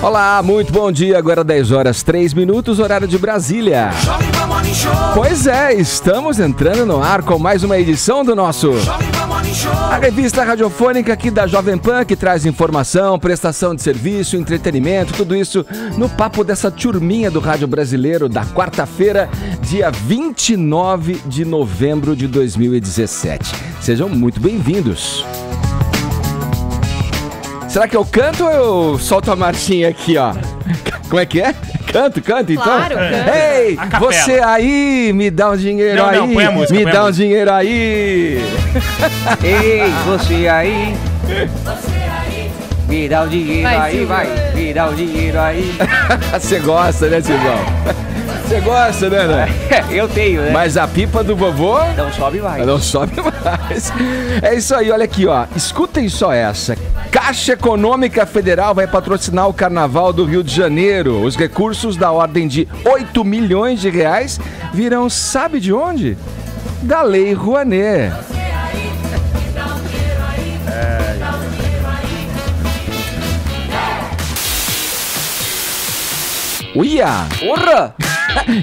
Olá, muito bom dia. Agora 10 horas 3 minutos, horário de Brasília. Pois é, estamos entrando no ar com mais uma edição do nosso a revista radiofônica aqui da Jovem Pan, que traz informação, prestação de serviço, entretenimento, tudo isso no papo dessa turminha do rádio brasileiro da quarta-feira, dia 29 de novembro de 2017. Sejam muito bem-vindos. Será que eu canto ou eu solto a marchinha aqui, ó? Como é que é? Canto então? Claro, canto. Ei, você aí, me dá um dinheiro aí. Não, põe a música, me dá um dinheiro aí. Ei, você aí. Me dá um dinheiro aí, vai. Me dá um dinheiro aí. Você gosta, né, Silvão? Você gosta, né? Eu tenho, né? Mas a pipa do vovô... Não sobe mais. Não sobe mais. É isso aí, olha aqui, ó. Escutem só essa. Caixa Econômica Federal vai patrocinar o Carnaval do Rio de Janeiro. Os recursos da ordem de 8 milhões de reais virão, sabe de onde? Da Lei Rouanet. Uia! Porra!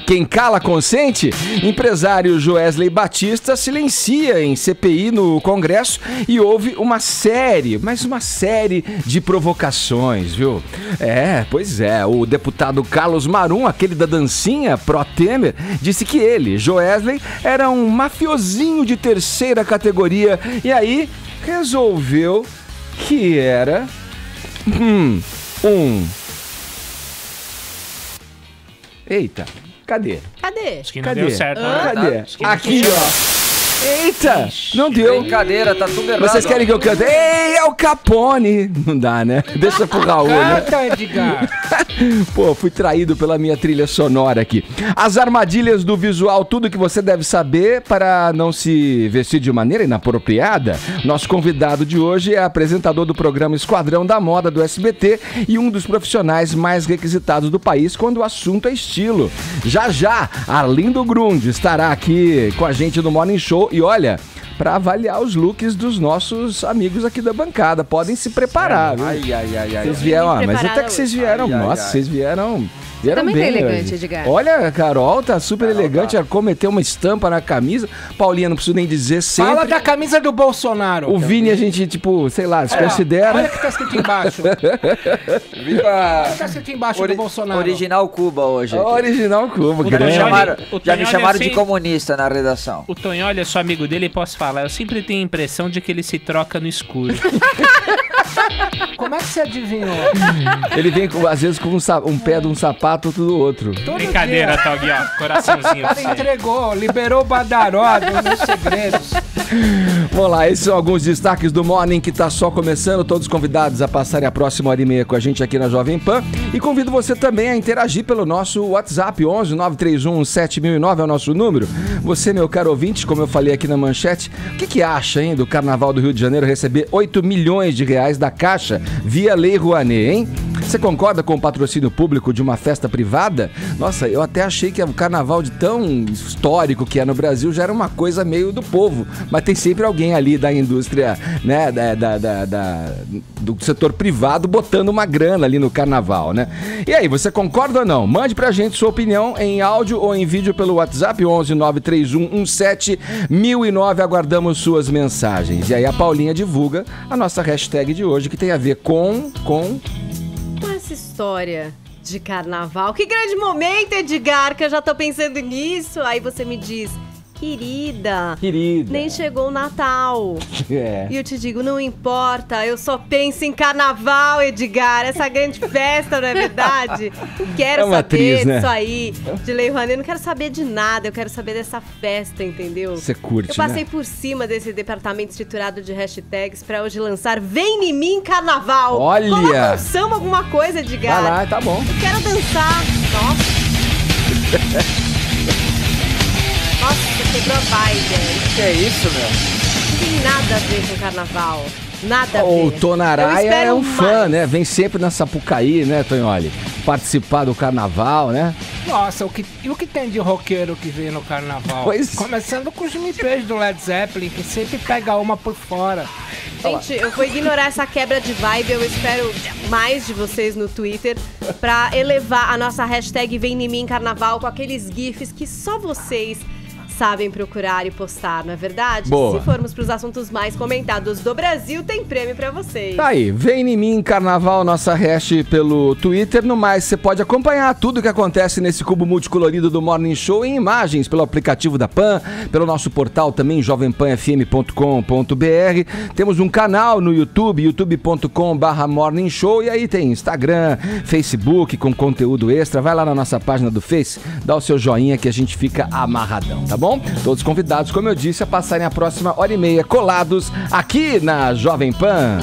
Quem cala consente? Empresário Joesley Batista silencia em CPI no Congresso e houve uma série de provocações, viu? Pois é, o deputado Carlos Marum, aquele da dancinha pró-Temer, disse que ele, Joesley, era um mafiosinho de terceira categoria e aí resolveu que era Eita, cadê? Acho que não deu certo. Cadê? Aqui, ó. Eita, não deu. Brincadeira, tá tudo errado. Vocês querem que eu cante? Ei, é o Capone. Não dá, né? Deixa pro Raul, né? Canta, Edgar. Pô, fui traído pela minha trilha sonora aqui. As armadilhas do visual, tudo que você deve saber para não se vestir de maneira inapropriada. Nosso convidado de hoje é apresentador do programa Esquadrão da Moda do SBT e um dos profissionais mais requisitados do país quando o assunto é estilo. Já, Arlindo Grund estará aqui com a gente no Morning Show e olha, para avaliar os looks dos nossos amigos aqui da bancada. Podem se preparar, viu? Ai. Vocês vieram, mas até que vocês vieram, vocês vieram também bem, tá elegante, Edgar. Olha, a Carol tá super elegante, ela cometeu uma estampa na camisa. Paulinha, não preciso nem dizer sempre. Fala da camisa do Bolsonaro. O Vini, a gente, tipo, sei lá, se considera. Olha o que tá escrito embaixo. Viva! Olha o que tá escrito embaixo do Bolsonaro. Original Cuba hoje. Original Cuba, grande. Já me chamaram de assim, comunista na redação. O Tonholi é só amigo dele e posso falar. Eu sempre tenho a impressão de que ele se troca no escuro. Como é que você adivinhou? Ele vem, às vezes, com um pé de um sapato, outro do outro. Brincadeira, Togui, ó. Coraçãozinho. O cara entregou, liberou o Badaró dos meus segredos. Vamos lá, esses são alguns destaques do Morning que tá só começando. Todos convidados a passarem a próxima hora e meia com a gente aqui na Jovem Pan. E convido você também a interagir pelo nosso WhatsApp, 11 931 7009 é o nosso número. Você, meu caro ouvinte, como eu falei aqui na manchete, o que acha, hein, do Carnaval do Rio de Janeiro receber 8 milhões de reais da Caixa via Lei Rouanet, hein? Você concorda com o patrocínio público de uma festa privada? Nossa, eu até achei que o carnaval de tão histórico que é no Brasil já era uma coisa meio do povo, mas tem sempre alguém ali da indústria, né, do setor privado botando uma grana ali no carnaval, né? E aí, você concorda ou não? Mande pra gente sua opinião em áudio ou em vídeo pelo WhatsApp 11 931 17 1009, aguardamos suas mensagens. E aí a Paulinha divulga a nossa hashtag de hoje que tem a ver com essa história de carnaval. Que grande momento, Edgar, que eu já tô pensando nisso. Aí você me diz, querida, nem chegou o Natal. E eu te digo, não importa, eu só penso em carnaval, Edgar, essa grande festa, não é verdade? Não quero saber atriz, né? disso aí, de Lei Rouanet, não quero saber de nada, eu quero saber dessa festa, entendeu? Você curte, Eu passei né? por cima desse departamento estruturado de hashtags pra hoje lançar Vem em Mim Carnaval. Olha! Coloca um samba, alguma coisa, Edgar. Vai lá, tá bom. Eu quero dançar. Nossa, você quebrou a vibe. Que é isso, meu? Não tem nada a ver com carnaval. Nada a ver. O Tonaraia é um fã, mais. né? Vem sempre na Sapucaí, né, Tonholi? Participar do carnaval, né? Nossa, o que tem de roqueiro que vem no carnaval? Pois. Começando com os MPs do Led Zeppelin, que sempre pega uma por fora. Gente, eu vou ignorar essa quebra de vibe. Eu espero mais de vocês no Twitter pra elevar a nossa hashtag Vem em Mim Carnaval com aqueles gifs que só vocês sabem procurar e postar, não é verdade? Boa. Se formos pros assuntos mais comentados do Brasil, tem prêmio pra vocês. Tá aí, Vem em Mim Carnaval, nossa hash pelo Twitter. No mais, você pode acompanhar tudo que acontece nesse cubo multicolorido do Morning Show em imagens pelo aplicativo da PAN, pelo nosso portal também, jovempanfm.com.br. Temos um canal no YouTube, youtube.com/Morning Show, e aí tem Instagram, Facebook com conteúdo extra. Vai lá na nossa página do Face, dá o seu joinha que a gente fica amarradão, tá bom? Todos convidados, como eu disse, a passarem a próxima hora e meia colados aqui na Jovem Pan.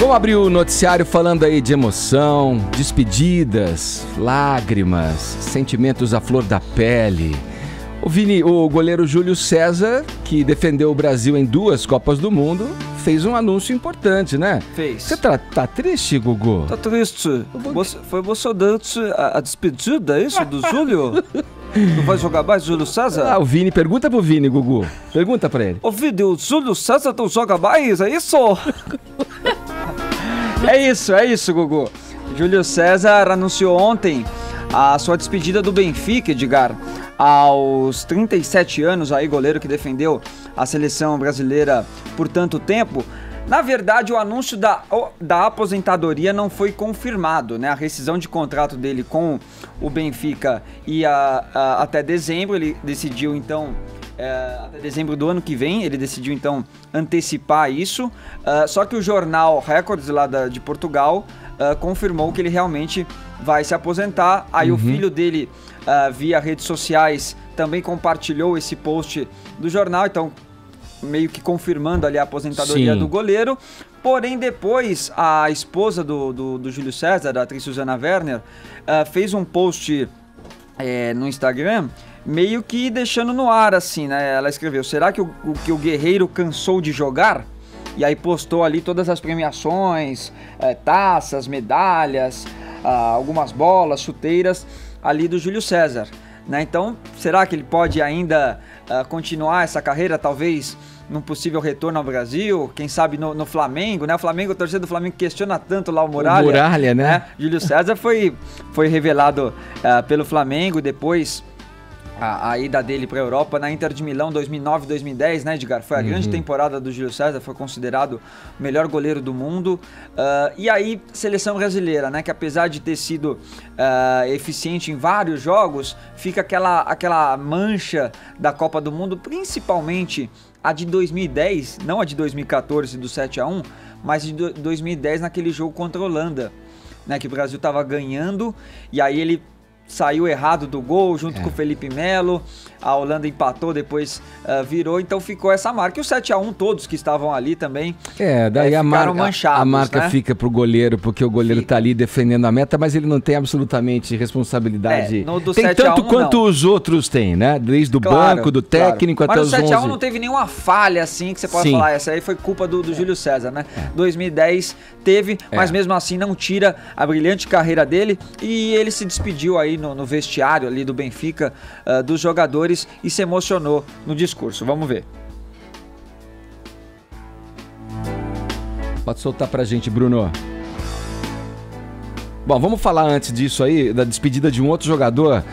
Vamos abrir o noticiário falando aí de emoção, despedidas, lágrimas, sentimentos à flor da pele. O goleiro Júlio César, que defendeu o Brasil em 2 Copas do Mundo, fez um anúncio importante, né? Fez. Você tá triste, Gugu? Tá triste. Foi emocionante a despedida, é isso, do Júlio? Não vai jogar mais, Júlio César? O Vini, pergunta pro Vini, Gugu. Pergunta pra ele. Ô, Vini, o Júlio César não joga mais, é isso? É isso, Gugu. Júlio César anunciou ontem a sua despedida do Benfica, Edgar. Aos 37 anos, aí, goleiro que defendeu a seleção brasileira por tanto tempo. Na verdade, o anúncio da aposentadoria não foi confirmado, né? A rescisão de contrato dele com o Benfica ia até dezembro. Ele decidiu, então, até dezembro do ano que vem, ele decidiu, então, antecipar isso. Só que o jornal Records, lá de Portugal, confirmou que ele realmente vai se aposentar. Aí o filho dele, via redes sociais, também compartilhou esse post do jornal, então meio que confirmando ali a aposentadoria do goleiro. Porém, depois, a esposa do Júlio César, a atriz Susana Werner, fez um post no Instagram, meio que deixando no ar, assim, né? Ela escreveu: será que o guerreiro cansou de jogar? E aí postou ali todas as premiações, taças, medalhas, algumas bolas, chuteiras ali do Júlio César, né? Então, será que ele pode ainda continuar essa carreira, talvez num possível retorno ao Brasil? Quem sabe no Flamengo, né? O Flamengo, a torcida do Flamengo questiona tanto lá o Muralha. O Muralha, né? Júlio César foi revelado pelo Flamengo, depois a ida dele para a Europa na Inter de Milão 2009-2010, né, Edgar? Foi a grande temporada do Júlio César, foi considerado o melhor goleiro do mundo. E aí, seleção brasileira, né, que apesar de ter sido eficiente em vários jogos, fica aquela mancha da Copa do Mundo, principalmente a de 2010, não a de 2014 do 7-1, mas de 2010 naquele jogo contra a Holanda, né, que o Brasil estava ganhando, e aí ele saiu errado do gol junto com o Felipe Melo, a Holanda empatou, depois virou, então ficou essa marca. E o 7-1, todos que estavam ali também daí a manchados, marca, né? Fica pro goleiro, porque o goleiro tá ali defendendo a meta, mas ele não tem absolutamente responsabilidade. No do tem 7-1, tanto quanto não. os outros têm, né? Desde o banco, do técnico até os 11. Mas o 7-1 não teve nenhuma falha assim que você pode falar, essa aí foi culpa do Júlio César, né? 2010 teve, mas mesmo assim não tira a brilhante carreira dele, e ele se despediu aí no vestiário ali do Benfica, dos jogadores, e se emocionou no discurso. Vamos ver. Pode soltar pra gente, Bruno. Bom, vamos falar antes disso aí, da despedida de um outro jogador.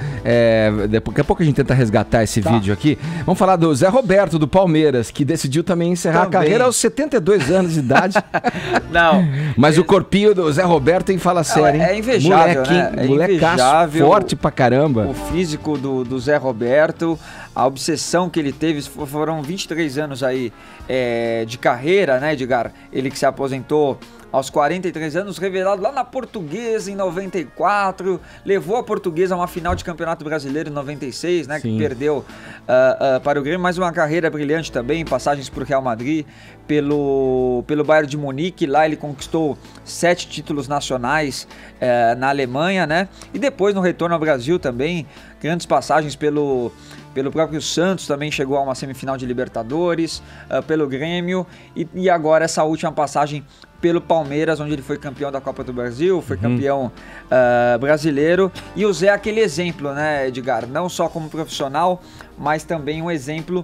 Daqui a pouco a gente tenta resgatar esse vídeo aqui. Vamos falar do Zé Roberto, do Palmeiras, que decidiu também encerrar a carreira aos 72 anos de idade. Não. Mas o corpinho do Zé Roberto tem fala sério, hein? É invejável, né? É invejável, forte pra caramba. O físico do Zé Roberto, a obsessão que ele teve, foram 23 anos aí de carreira, né, Edgar? Ele que se aposentou aos 43 anos, revelado lá na Portuguesa em 94, levou a Portuguesa a uma final de Campeonato Brasileiro em 96, né, que perdeu para o Grêmio, mas uma carreira brilhante também, passagens por Real Madrid, pelo Bayern de Munique, lá ele conquistou 7 títulos nacionais na Alemanha, né, e depois no retorno ao Brasil também, grandes passagens pelo próprio Santos, também chegou a uma semifinal de Libertadores, pelo Grêmio, e agora essa última passagem pelo Palmeiras, onde ele foi campeão da Copa do Brasil, foi campeão brasileiro, e o Zé é aquele exemplo, né, Edgar? Não só como profissional, mas também um exemplo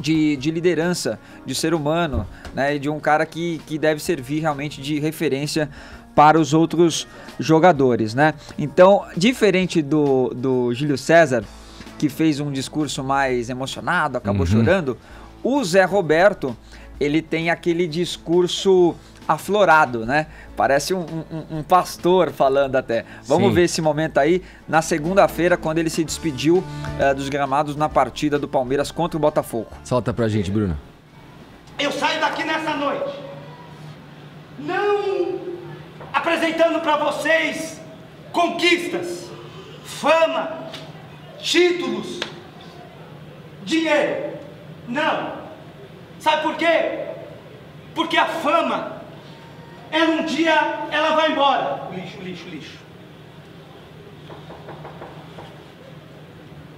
de liderança, de ser humano, né? E de um cara que deve servir realmente de referência para os outros jogadores, né? Então, diferente do Júlio César, que fez um discurso mais emocionado, acabou chorando, o Zé Roberto, ele tem aquele discurso aflorado, né? Parece um pastor falando até. Vamos ver esse momento aí na segunda-feira, quando ele se despediu dos gramados na partida do Palmeiras contra o Botafogo. Solta pra gente, Bruno. Eu saio daqui nessa noite, não apresentando pra vocês conquistas, fama, títulos, dinheiro. Não. Sabe por quê? Porque a fama, um dia ela vai embora. Lixo.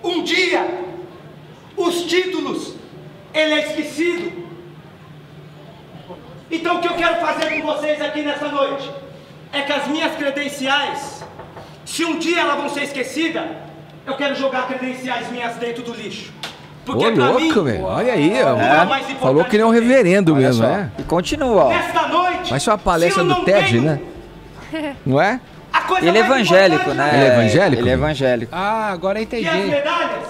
Um dia, os títulos, ele é esquecido. Então o que eu quero fazer com vocês aqui nessa noite é que as minhas credenciais, se um dia elas vão ser esquecidas, eu quero jogar credenciais minhas dentro do lixo. Porque Ô, louco, velho. Olha aí, falou que nem um reverendo mesmo, né? E continua, ó. Nesta noite, Vai ser uma palestra do TED, né? Não é? Ele é evangélico, né? Ele é evangélico? Ele é evangélico. Ah, agora eu entendi. E as medalhas,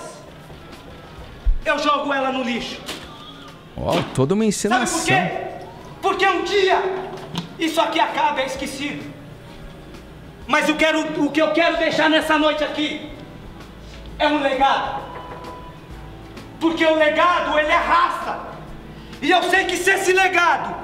eu jogo ela no lixo. Ó, toda uma Sabe por encenação. quê? Porque um dia isso aqui acaba, é esquecido. Mas o que eu quero deixar nessa noite aqui é um legado. Porque o legado, ele arrasta. E eu sei que se esse legado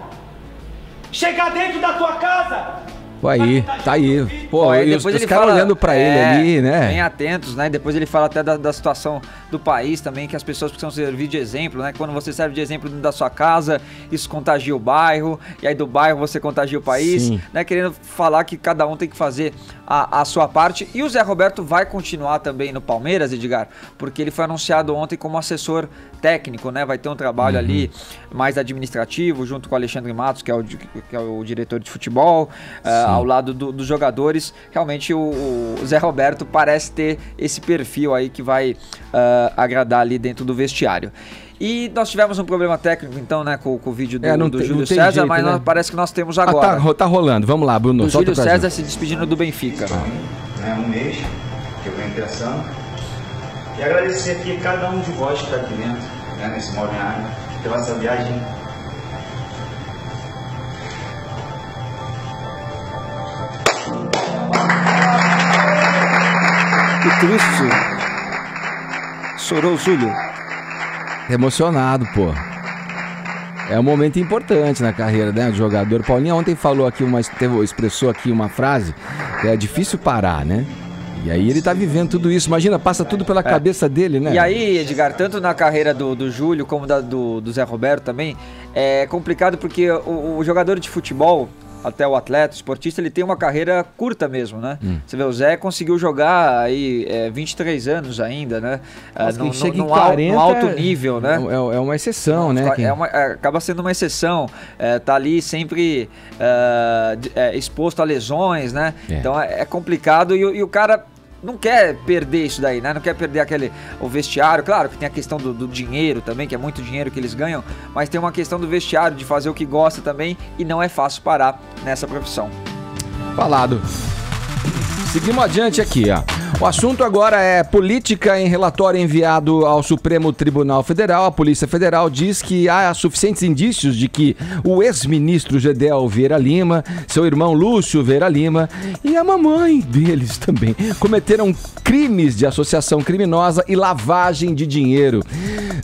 chegar dentro da tua casa... Pô, aí, tá aí. Pô, e os caras olhando pra ele ali, né? Bem atentos, né? Depois ele fala até da situação do país também, que as pessoas precisam servir de exemplo, né? Quando você serve de exemplo dentro da sua casa, isso contagia o bairro, e aí do bairro você contagia o país, né? Querendo falar que cada um tem que fazer a sua parte. E o Zé Roberto vai continuar também no Palmeiras, Edgar, porque ele foi anunciado ontem como assessor técnico, né? Vai ter um trabalho ali mais administrativo, junto com o Alexandre Matos, que é o diretor de futebol, ao lado dos jogadores. Realmente o Zé Roberto parece ter esse perfil aí que vai agradar ali dentro do vestiário. E nós tivemos um problema técnico, então, né, com o vídeo do Júlio César, jeito, mas né? Parece que nós temos agora. Tá rolando, vamos lá, Bruno. O Júlio César se despedindo do Benfica. Um mês que eu venho pensando. E agradecer aqui a cada um de vós que está aqui dentro, né, nesse Move em Área, pela essa viagem. Que triste. Chorou o Júlio. Emocionado, pô. É um momento importante na carreira, né, do jogador. Paulinho ontem falou aqui, expressou aqui uma frase que é difícil parar, né? E aí ele tá vivendo tudo isso. Imagina, passa tudo pela cabeça dele, né? E aí, Edgar, tanto na carreira do Júlio como do Zé Roberto também, é complicado porque o jogador de futebol, até o atleta, o esportista, ele tem uma carreira curta mesmo, né? Você vê, o Zé conseguiu jogar aí 23 anos ainda, né? No alto nível, né? É uma exceção, né? Acaba sendo uma exceção. Tá ali sempre exposto a lesões, né? Então é complicado e o cara não quer perder isso daí, né? Não quer perder o vestiário. Claro que tem a questão do dinheiro também, que é muito dinheiro que eles ganham, mas tem uma questão do vestiário, de fazer o que gosta também, e não é fácil parar nessa profissão. Falado. Seguimos adiante aqui, ó. O assunto agora é política. Em relatório enviado ao Supremo Tribunal Federal, a Polícia Federal diz que há suficientes indícios de que o ex-ministro Gedel Vieira Lima, seu irmão Lúcio Vieira Lima e a mamãe deles também cometeram crimes de associação criminosa e lavagem de dinheiro.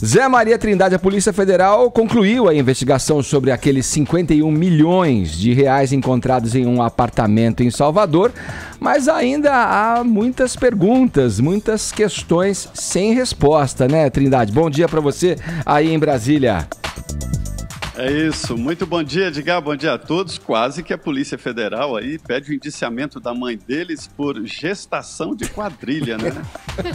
Zé Maria Trindade, a Polícia Federal, concluiu a investigação sobre aqueles 51 milhões de reais encontrados em um apartamento em Salvador, mas ainda há muitas perguntas, muitas questões sem resposta, né, Trindade? Bom dia para você aí em Brasília. É isso, muito bom dia, Edgar, bom dia a todos. Quase que a Polícia Federal aí pede o indiciamento da mãe deles por gestação de quadrilha, né?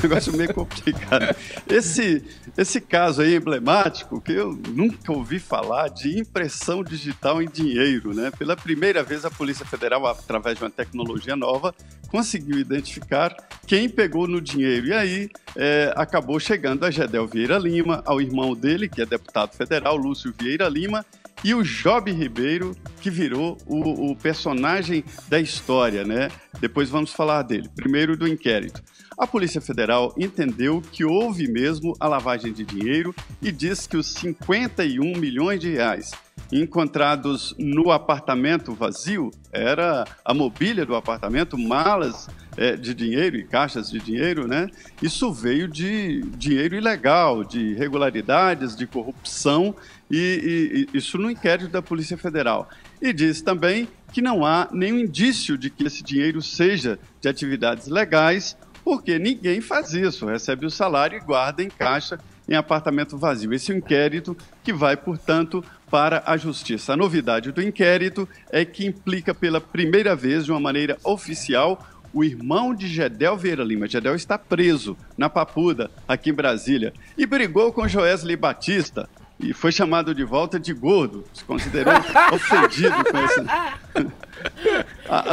Negócio meio complicado. Esse caso aí emblemático, que eu nunca ouvi falar, de impressão digital em dinheiro, né? Pela primeira vez a Polícia Federal, através de uma tecnologia nova, conseguiu identificar quem pegou no dinheiro. E aí acabou chegando a Gedel Vieira Lima, ao irmão dele, que é deputado federal, Lúcio Vieira Lima, e o Job Ribeiro, que virou o personagem da história, né? Depois vamos falar dele. Primeiro do inquérito. A Polícia Federal entendeu que houve mesmo a lavagem de dinheiro e diz que os 51 milhões de reais encontrados no apartamento vazio, era a mobília do apartamento, malas de dinheiro e caixas de dinheiro, né? Isso veio de dinheiro ilegal, de irregularidades, de corrupção, e isso no inquérito da Polícia Federal. E diz também que não há nenhum indício de que esse dinheiro seja de atividades legais, porque ninguém faz isso, recebe o salário e guarda em caixa em apartamento vazio. Esse é um inquérito que vai, portanto, para a Justiça. A novidade do inquérito é que implica pela primeira vez, de uma maneira oficial, o irmão de Gedel Vieira Lima. Gedel está preso na Papuda, aqui em Brasília, e brigou com Joesley Batista e foi chamado de volta de gordo, se considerou ofendido com esse...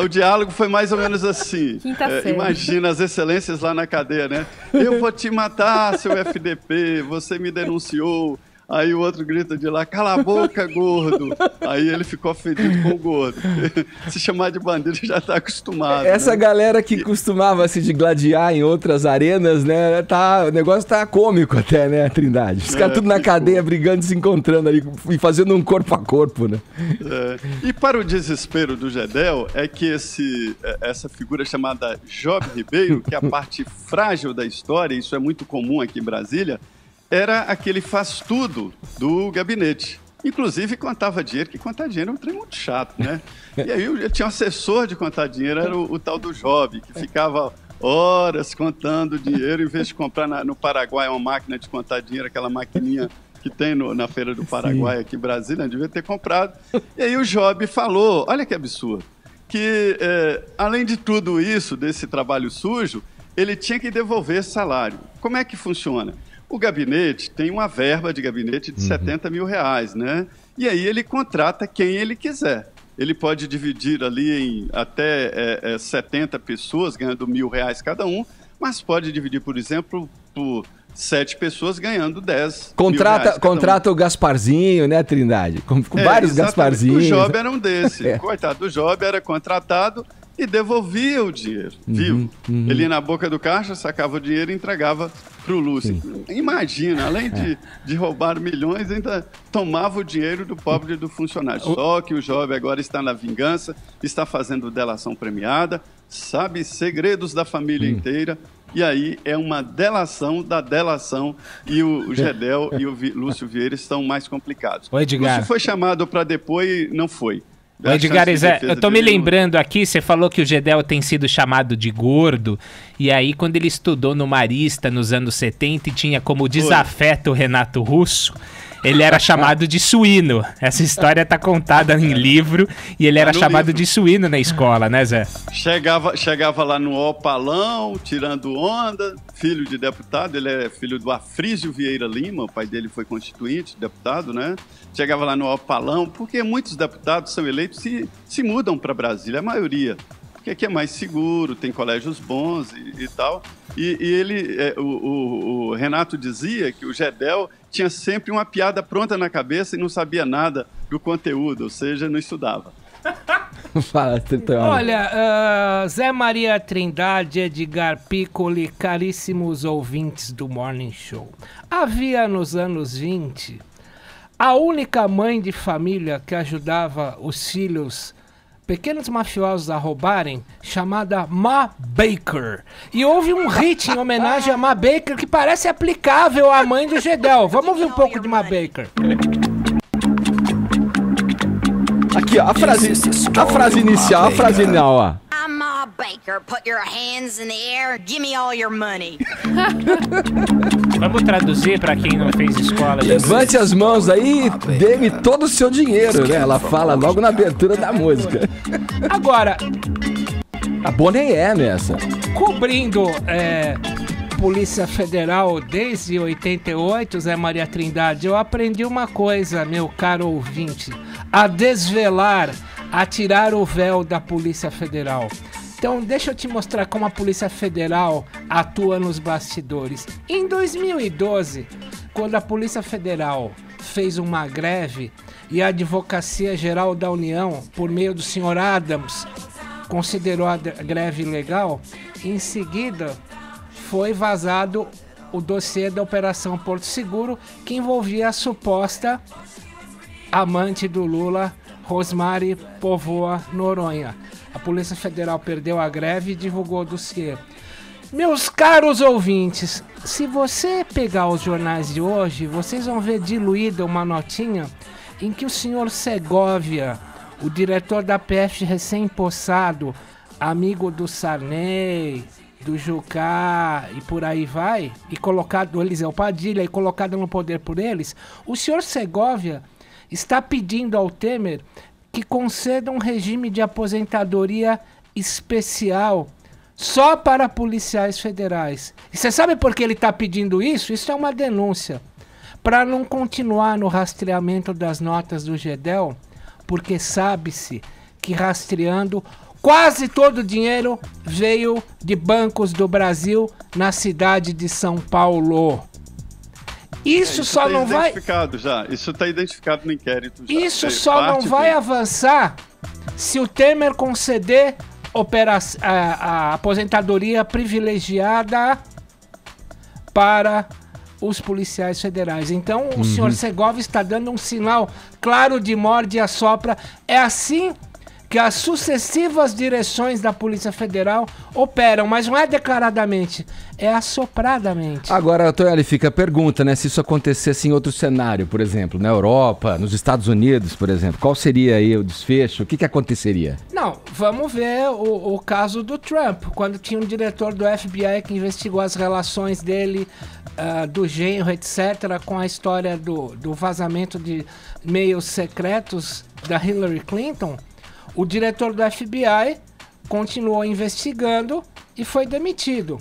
O diálogo foi mais ou menos assim. Imagina as excelências lá na cadeia, né? Eu vou te matar, seu FDP, você me denunciou. Aí o outro grita de lá, cala a boca, gordo. Aí ele ficou ofendido com o gordo. Se chamar de bandido já está acostumado. Essa né? galera que costumava se gladiar em outras arenas, né? O negócio tá cômico até, né, Trindade? Os caras tudo na cadeia brigando, se encontrando ali e fazendo um corpo a corpo, né? E para o desespero do Gedel é que essa figura chamada Job Ribeiro, que é a parte frágil da história, isso é muito comum aqui em Brasília, era aquele faz-tudo do gabinete. Inclusive, contava dinheiro, que contar dinheiro é um trem muito chato, né? E aí ele tinha um assessor de contar dinheiro, era o tal do Job, que ficava horas contando dinheiro, em vez de comprar no Paraguai uma máquina de contar dinheiro, aquela maquininha que tem na Feira do Paraguai, aqui em Brasília, devia ter comprado. E aí o Job falou, olha que absurdo, que além de tudo isso, desse trabalho sujo, ele tinha que devolver salário. Como é que funciona? O gabinete tem uma verba de gabinete de 70 mil reais, né? E aí ele contrata quem ele quiser. Ele pode dividir ali em até 70 pessoas, ganhando R$1.000 cada um, mas pode dividir, por exemplo, por 7 pessoas ganhando 10 mil reais. Contrata o Gasparzinho, né, Trindade? Com vários Gasparzinhos. O Job era um desse. Coitado do Job, era contratado e devolvia o dinheiro, viu? Ele ia na boca do caixa, sacava o dinheiro e entregava para o Lúcio. Imagina, além de roubar milhões, ainda tomava o dinheiro do pobre do funcionário. Só que o Job agora está na vingança, está fazendo delação premiada, sabe segredos da família inteira, e aí é uma delação da delação, e o Gedel e o Lúcio Vieira estão mais complicados. O Edgar. Lúcio foi chamado para depor e não foi. Edgar, eu tô me lembrando aqui, você falou que o Gedel tem sido chamado de gordo, e aí quando ele estudou no Marista nos anos 70 e tinha como desafeto o Renato Russo, ele era chamado de suíno. Essa história tá contada em livro, e ele era chamado de suíno na escola, né, Zé? Chegava lá no Opalão, tirando onda, filho de deputado, ele é filho do Afrísio Vieira Lima, o pai dele foi constituinte, deputado, né? Chegava lá no Opalão, porque muitos deputados são eleitos e se mudam para Brasília, a maioria. Porque aqui é mais seguro, tem colégios bons e tal. E ele, o Renato dizia que o Gedel tinha sempre uma piada pronta na cabeça e não sabia nada do conteúdo, ou seja, não estudava. Fala, olha, Zé Maria Trindade, Edgar Piccoli, caríssimos ouvintes do Morning Show. Havia nos anos 20 a única mãe de família que ajudava os filhos pequenos mafiosos a roubarem, chamada Ma Baker. E houve um hit em homenagem a Ma Baker que parece aplicável à mãe do Gedel. Vamos ouvir um pouco de Ma Baker. Aqui, ó, a frase inicial, ó. I'm Ma Baker, put your hands in the air, give me all your money. Vamos traduzir pra quem não fez escola. Levante as mãos aí e dê-me todo o seu dinheiro, né? Ela fala logo na abertura da música. Agora, a Bonnie M essa. Cobrindo Polícia Federal desde 88, Zé Maria Trindade, eu aprendi uma coisa, meu caro ouvinte, a desvelar, a tirar o véu da Polícia Federal. Então, deixa eu te mostrar como a Polícia Federal atua nos bastidores. Em 2012, quando a Polícia Federal fez uma greve e a Advocacia Geral da União, por meio do senhor Adams, considerou a greve ilegal, em seguida foi vazado o dossiê da Operação Porto Seguro, que envolvia a suposta amante do Lula, Rosmary Povoa Noronha. A Polícia Federal perdeu a greve e divulgou o dossiê. Meus caros ouvintes, se você pegar os jornais de hoje, vocês vão ver diluída uma notinha em que o senhor Segovia, o diretor da PF recém-possado, amigo do Sarney, do Jucá e por aí vai, e colocado do Eliseu Padilha e colocado no poder por eles, o senhor Segovia está pedindo ao Temer que conceda um regime de aposentadoria especial só para policiais federais. E você sabe por que ele está pedindo isso? Isso é uma denúncia. Para não continuar no rastreamento das notas do Gedel, porque sabe-se que rastreando quase todo o dinheiro veio de bancos do Brasil na cidade de São Paulo. Isso só não vai... Isso está identificado no inquérito já. Isso só não vai avançar se o Temer conceder a aposentadoria privilegiada para os policiais federais. Então, o senhor Segovia está dando um sinal claro de morde e assopra. É assim que as sucessivas direções da Polícia Federal operam, mas não é declaradamente, é assopradamente. Agora, Tonholi, fica a pergunta, né? Se isso acontecesse em outro cenário, por exemplo, na Europa, nos Estados Unidos, por exemplo, qual seria aí o desfecho? O que aconteceria? Não, vamos ver o caso do Trump, quando tinha um diretor do FBI que investigou as relações dele, do genro, etc., com a história do vazamento de e-mails secretos da Hillary Clinton. O diretor do FBI continuou investigando e foi demitido.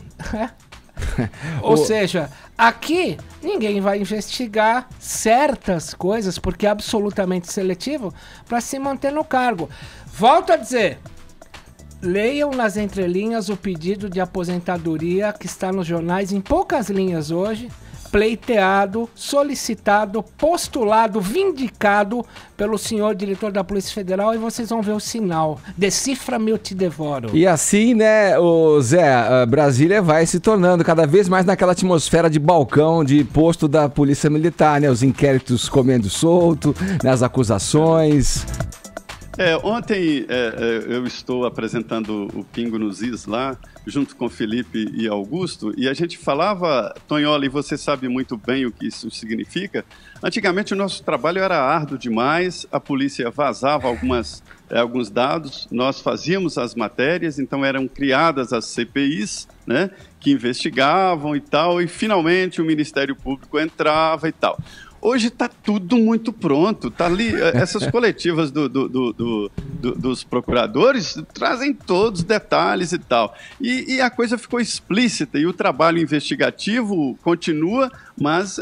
Ou seja, aqui ninguém vai investigar certas coisas, porque é absolutamente seletivo, para se manter no cargo. Volto a dizer, leiam nas entrelinhas o pedido de aposentadoria que está nos jornais em poucas linhas hoje, pleiteado, solicitado, postulado, vindicado pelo senhor diretor da Polícia Federal, e vocês vão ver o sinal. Decifra-me, eu te devoro. E assim, né, Zé, Brasília vai se tornando cada vez mais naquela atmosfera de balcão de posto da Polícia Militar, né? Os inquéritos comendo solto, né, as acusações. Ontem eu estou apresentando o Pingo nos Is lá, junto com Felipe e Augusto, e a gente falava, Tonholi, você sabe muito bem o que isso significa. Antigamente o nosso trabalho era árduo demais, a polícia vazava alguns dados, nós fazíamos as matérias, então eram criadas as CPIs, né, que investigavam e tal, e finalmente o Ministério Público entrava e tal. Hoje está tudo muito pronto, tá ali, essas coletivas dos procuradores trazem todos os detalhes e tal. E a coisa ficou explícita, e o trabalho investigativo continua, mas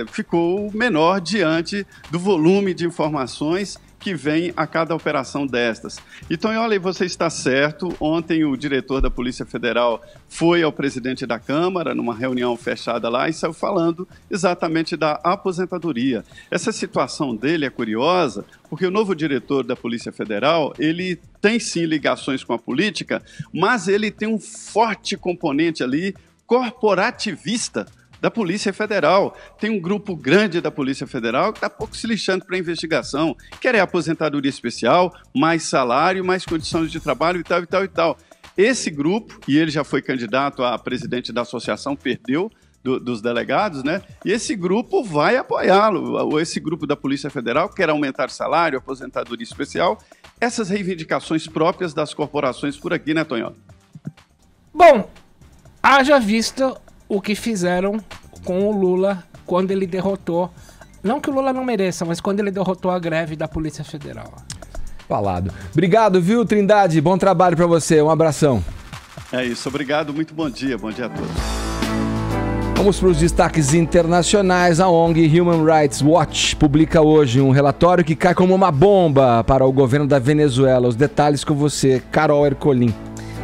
ficou menor diante do volume de informações que vem a cada operação destas. Então, olha, você está certo, ontem o diretor da Polícia Federal foi ao presidente da Câmara, numa reunião fechada lá, e saiu falando exatamente da aposentadoria. Essa situação dele é curiosa, porque o novo diretor da Polícia Federal, ele tem sim ligações com a política, mas ele tem um forte componente ali corporativista da Polícia Federal. Tem um grupo grande da Polícia Federal que está pouco se lixando para a investigação. Quer aposentadoria especial, mais salário, mais condições de trabalho e tal, e tal, e tal. Esse grupo, e ele já foi candidato a presidente da associação, perdeu dos delegados, né? E esse grupo vai apoiá-lo. Esse grupo da Polícia Federal quer aumentar salário, aposentadoria especial, essas reivindicações próprias das corporações por aqui, né, Tonholi? Bom, haja visto o que fizeram com o Lula quando ele derrotou, não que o Lula não mereça, mas quando ele derrotou a greve da Polícia Federal. Falado. Obrigado, viu, Trindade? Bom trabalho pra você, um abração. É isso, obrigado, muito bom dia a todos. Vamos para os destaques internacionais. A ONG Human Rights Watch publica hoje um relatório que cai como uma bomba para o governo da Venezuela. Os detalhes com você, Carol Ercolim.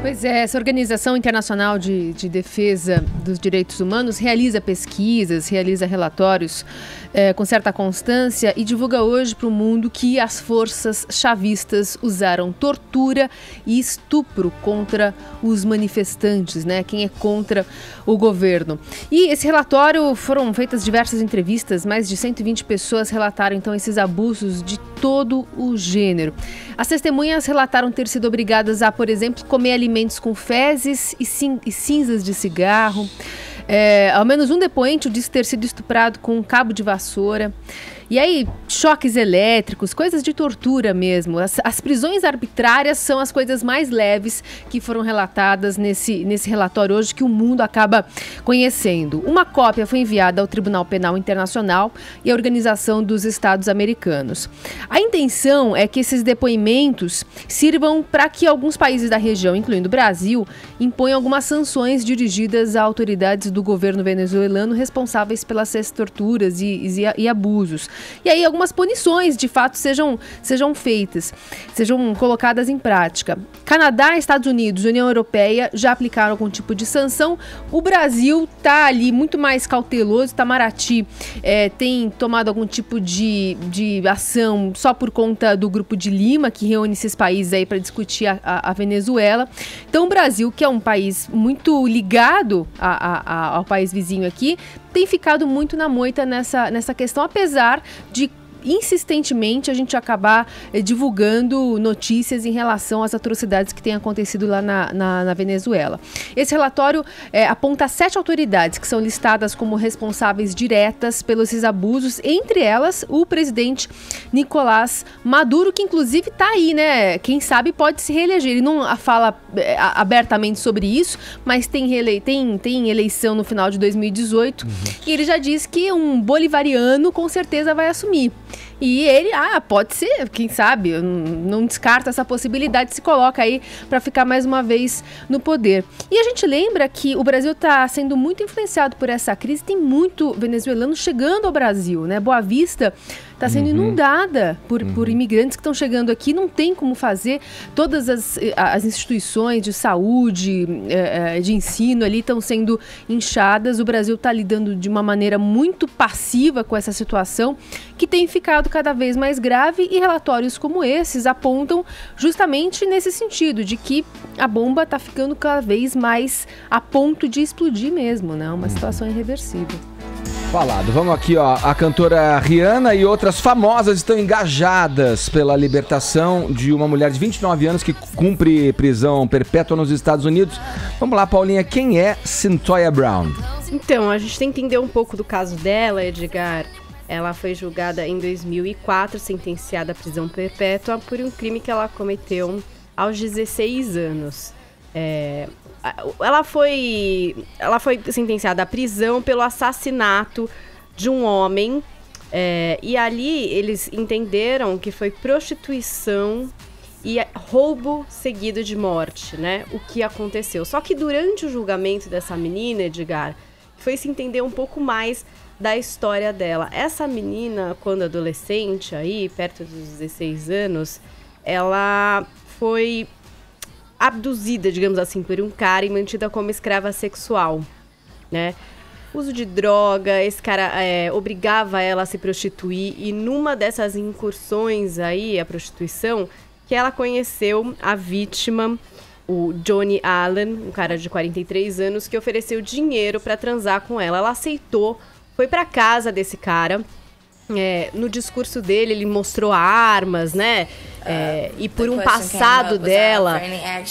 Pois é, essa Organização Internacional de Defesa dos Direitos Humanos realiza pesquisas, realiza relatórios com certa constância e divulga hoje para o mundo que as forças chavistas usaram tortura e estupro contra os manifestantes, né? Quem é contra o governo. E esse relatório, foram feitas diversas entrevistas, mais de 120 pessoas relataram então esses abusos de todo o gênero. As testemunhas relataram ter sido obrigadas a, por exemplo, comer alimentos com fezes e cinzas de cigarro. Ao menos um depoente disse ter sido estuprado com um cabo de vassoura. E aí, choques elétricos, coisas de tortura mesmo. As prisões arbitrárias são as coisas mais leves que foram relatadas nesse relatório hoje que o mundo acaba conhecendo. Uma cópia foi enviada ao Tribunal Penal Internacional e à Organização dos Estados Americanos. A intenção é que esses depoimentos sirvam para que alguns países da região, incluindo o Brasil, imponham algumas sanções dirigidas a autoridades do governo venezuelano responsáveis pelas torturas e abusos. E aí algumas punições, de fato, sejam feitas, sejam colocadas em prática. Canadá, Estados Unidos, União Europeia já aplicaram algum tipo de sanção. O Brasil está ali muito mais cauteloso. Itamaraty tem tomado algum tipo de ação só por conta do Grupo de Lima, que reúne esses países aí para discutir a Venezuela. Então o Brasil, que é um país muito ligado ao país vizinho aqui, tem ficado muito na moita nessa questão, apesar de insistentemente a gente acabar divulgando notícias em relação às atrocidades que têm acontecido lá na Venezuela. Esse relatório aponta 7 autoridades que são listadas como responsáveis diretas pelos abusos, entre elas o presidente Nicolás Maduro, que inclusive está aí, né? Quem sabe pode se reeleger. Ele não fala abertamente sobre isso, mas tem eleição no final de 2018 e ele já diz que um bolivariano com certeza vai assumir. E ele, pode ser, quem sabe, eu não descarta essa possibilidade, se coloca aí para ficar mais uma vez no poder. E a gente lembra que o Brasil está sendo muito influenciado por essa crise, tem muito venezuelano chegando ao Brasil, né? Boa Vista está sendo inundada por imigrantes que estão chegando aqui, não tem como fazer. Todas as instituições de saúde, de ensino ali estão sendo inchadas. O Brasil está lidando de uma maneira muito passiva com essa situação, que tem ficado cada vez mais grave, e relatórios como esses apontam justamente nesse sentido, de que a bomba está ficando cada vez mais a ponto de explodir mesmo, né? Uma situação irreversível. Falado. Vamos aqui, ó. A cantora Rihanna e outras famosas estão engajadas pela libertação de uma mulher de 29 anos que cumpre prisão perpétua nos Estados Unidos. Vamos lá, Paulinha. Quem é Cyntoia Brown? Então, a gente tem que entender um pouco do caso dela, Edgar. Ela foi julgada em 2004, sentenciada à prisão perpétua por um crime que ela cometeu aos 16 anos. Ela foi sentenciada à prisão pelo assassinato de um homem, e ali eles entenderam que foi prostituição e roubo seguido de morte, né? O que aconteceu. Só que durante o julgamento dessa menina, Edgar, foi se entender um pouco mais da história dela. Essa menina, quando adolescente, aí perto dos 16 anos, ela foi abduzida, digamos assim, por um cara e mantida como escrava sexual, né? Uso de droga, esse cara obrigava ela a se prostituir, e numa dessas incursões aí, a prostituição, que ela conheceu a vítima, o Johnny Allen, um cara de 43 anos, que ofereceu dinheiro para transar com ela. Ela aceitou, foi para casa desse cara. No discurso dele, ele mostrou armas, né? E por um passado dela,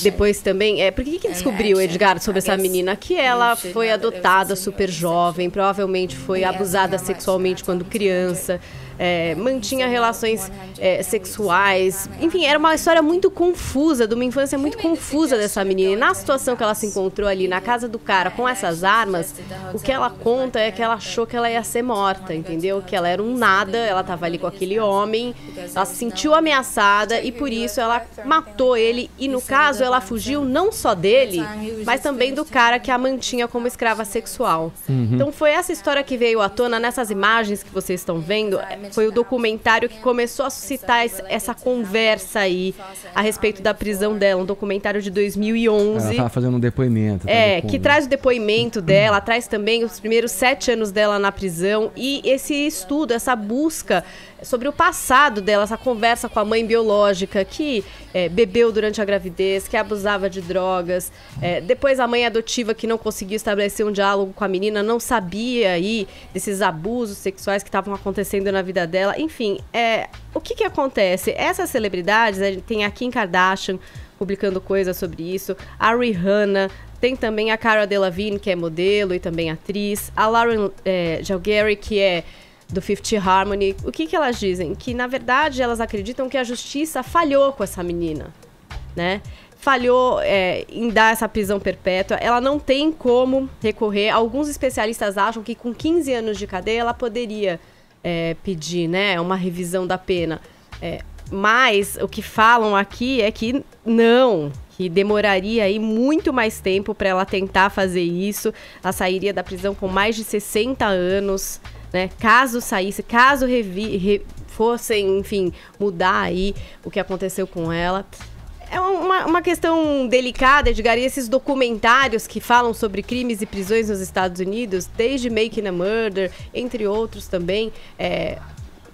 depois também... Por que descobriu, Edgar, sobre essa menina? Que ela foi adotada super jovem, provavelmente foi abusada sexualmente quando criança, mantinha relações sexuais. Enfim, era uma história muito confusa, de uma infância muito confusa dessa menina. E na situação que ela se encontrou ali na casa do cara com essas armas, o que ela conta é que ela achou que ela ia ser morta, entendeu? Que ela era um nada, ela estava ali com aquele homem, ela se sentiu ameaçada e por isso ela matou ele. E no caso, ela fugiu não só dele, mas também do cara que a mantinha como escrava sexual. Então foi essa história que veio à tona nessas imagens que vocês estão vendo. foi o documentário que começou a suscitar essa conversa aí a respeito da prisão dela, um documentário de 2011. Ela tava fazendo um depoimento. Que traz o depoimento dela, traz também os primeiros 7 anos dela na prisão e esse estudo, essa busca sobre o passado dela, essa conversa com a mãe biológica que bebeu durante a gravidez, que abusava de drogas, depois a mãe adotiva que não conseguiu estabelecer um diálogo com a menina, não sabia aí desses abusos sexuais que estavam acontecendo na vida dela, enfim, o que acontece? Essas celebridades, tem a Kim Kardashian publicando coisas sobre isso, a Rihanna, tem também a Cara Delevingne, que é modelo e também atriz, a Lauren Jalgary, que é do Fifth Harmony. O que elas dizem? Que, na verdade, elas acreditam que a justiça falhou com essa menina, né? Falhou em dar essa prisão perpétua. Ela não tem como recorrer. Alguns especialistas acham que com 15 anos de cadeia ela poderia pedir, né, uma revisão da pena. Mas o que falam aqui é que não, que demoraria aí muito mais tempo para ela tentar fazer isso. Ela sairia da prisão com mais de 60 anos, né? Caso saísse, caso fossem, enfim, mudar aí o que aconteceu com ela. É uma questão delicada, Edgar, e esses documentários que falam sobre crimes e prisões nos Estados Unidos, desde Making a Murder, entre outros também,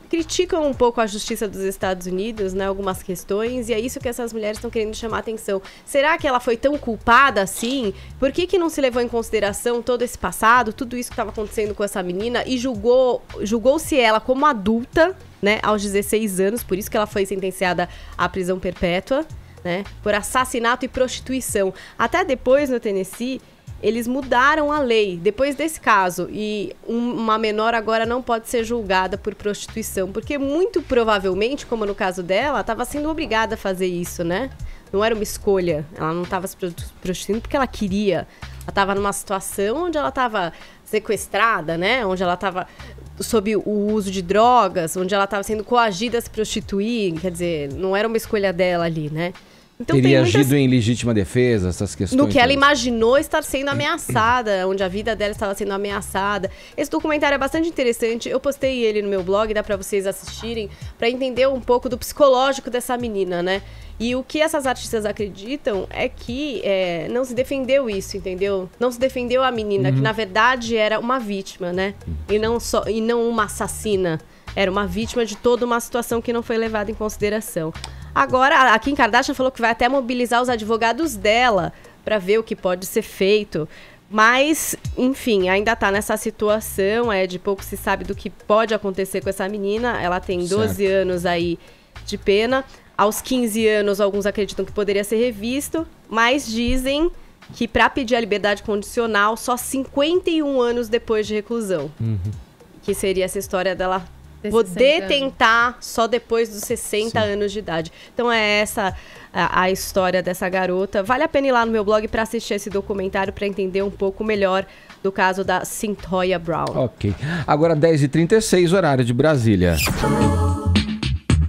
criticam um pouco a justiça dos Estados Unidos, né, algumas questões, e é isso que essas mulheres estão querendo chamar a atenção. Será que ela foi tão culpada assim? Por que não se levou em consideração todo esse passado, tudo isso que estava acontecendo com essa menina, e julgou-se ela como adulta, né, aos 16 anos, por isso que ela foi sentenciada à prisão perpétua, né, por assassinato e prostituição. Até depois, no Tennessee, eles mudaram a lei, depois desse caso, e uma menor agora não pode ser julgada por prostituição, porque muito provavelmente, como no caso dela, estava sendo obrigada a fazer isso, né? Não era uma escolha, ela não estava se prostituindo porque ela queria. Ela estava numa situação onde ela estava sequestrada, né? Onde ela estava sob o uso de drogas, onde ela estava sendo coagida a se prostituir, quer dizer, não era uma escolha dela ali, né? Então, teria agido em legítima defesa, essas questões. No que ela imaginou estar sendo ameaçada, onde a vida dela estava sendo ameaçada. Esse documentário é bastante interessante. Eu postei ele no meu blog, dá pra vocês assistirem, pra entender um pouco do psicológico dessa menina, né? E o que essas artistas acreditam é que não se defendeu isso, entendeu? Não se defendeu a menina, que na verdade era uma vítima, né? E não uma assassina. Era uma vítima de toda uma situação que não foi levada em consideração. Agora, a Kim Kardashian falou que vai até mobilizar os advogados dela para ver o que pode ser feito. Mas, enfim, ainda está nessa situação, de pouco se sabe do que pode acontecer com essa menina. Ela tem 12 anos aí de pena. Aos 15 anos, alguns acreditam que poderia ser revisto, mas dizem que para pedir a liberdade condicional, só 51 anos depois de reclusão. Que seria essa história dela poder tentar só depois dos 60 anos de idade. Então é essa a história dessa garota. Vale a pena ir lá no meu blog para assistir esse documentário, para entender um pouco melhor do caso da Cyntoia Brown. Ok. Agora 10h36, horário de Brasília.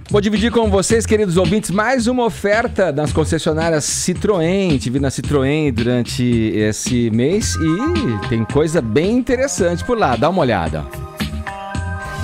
Vou dividir com vocês, queridos ouvintes, mais uma oferta das concessionárias Citroën. Tive na Citroën durante esse mês e tem coisa bem interessante por lá. Dá uma olhada.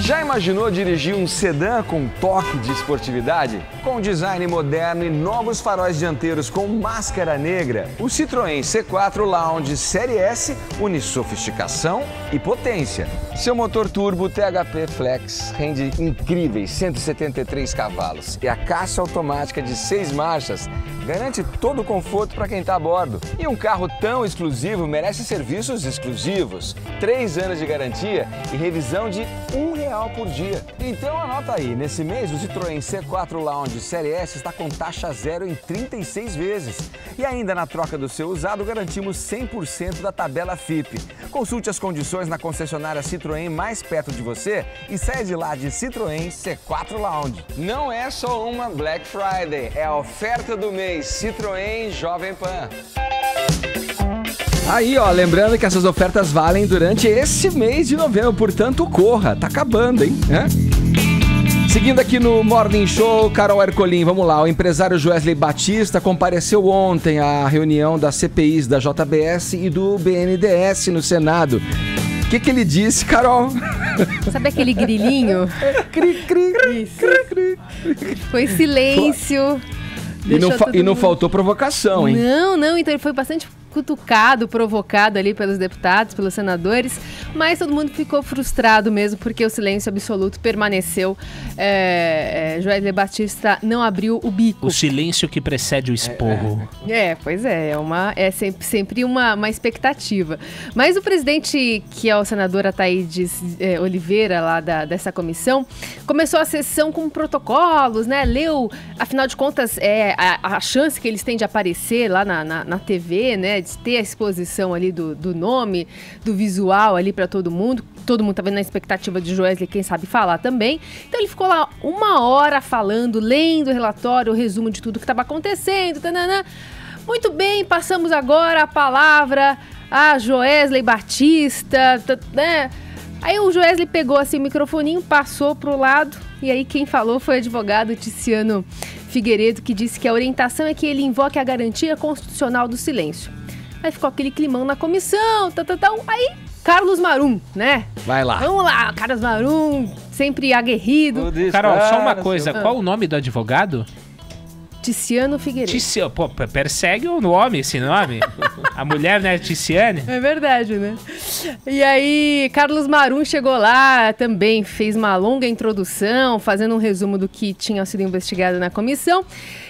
Já imaginou dirigir um sedã com toque de esportividade? Com design moderno e novos faróis dianteiros com máscara negra, o Citroën C4 Lounge Série S une sofisticação e potência. Seu motor turbo THP Flex rende incríveis 173 cavalos e a caixa automática de 6 marchas garante todo o conforto para quem está a bordo. E um carro tão exclusivo merece serviços exclusivos, 3 anos de garantia e revisão de R$1 por dia. Então anota aí, nesse mês o Citroën C4 Lounge Série S está com taxa zero em 36 vezes. E ainda na troca do seu usado garantimos 100% da tabela FIPE. Consulte as condições na concessionária Citroën mais perto de você e saia de lá de Citroën C4 Lounge. Não é só uma Black Friday, é a oferta do mês Citroën Jovem Pan. Aí, ó, lembrando que essas ofertas valem durante esse mês de novembro, portanto, corra, tá acabando, hein? Seguindo aqui no Morning Show, Carol Ercolim, vamos lá. O empresário Joesley Batista compareceu ontem à reunião das CPIs da JBS e do BNDES no Senado. O que ele disse, Carol? Sabe aquele grilinho? Cri, cri, cri, cri. Foi silêncio. E não faltou provocação, hein? Não, então ele foi bastante cutucado, provocado ali pelos deputados, pelos senadores, mas todo mundo ficou frustrado mesmo, porque o silêncio absoluto permaneceu. Joesley Batista não abriu o bico. O silêncio que precede o esporro. Pois é, é sempre uma expectativa. Mas o presidente, que é o senador Ataídes Oliveira, lá dessa comissão, começou a sessão com protocolos, né? Leu, afinal de contas, a chance que eles têm de aparecer lá na TV, né? De ter a exposição ali do nome, do visual ali para todo mundo. Todo mundo tá vendo na expectativa de Joesley, quem sabe falar também. Então ele ficou lá 1 hora falando, lendo o relatório, o resumo de tudo que estava acontecendo. Tanana. Muito bem, passamos agora a palavra a Joesley Batista, né? Aí o Joesley pegou assim o microfoninho, passou pro lado, e aí quem falou foi o advogado Ticiano Figueiredo, que disse que a orientação é que ele invoque a garantia constitucional do silêncio. Aí ficou aquele climão na comissão, aí Carlos Marum, né? Vai lá. Vamos lá, Carlos Marum, sempre aguerrido. Carol, só uma coisa, qual o nome do advogado? Ticiano Figueiredo. Pô, persegue o nome, esse nome. A mulher, né, Ticiane? É verdade, né? E aí, Carlos Marum chegou lá, também fez uma longa introdução, fazendo um resumo do que tinha sido investigado na comissão.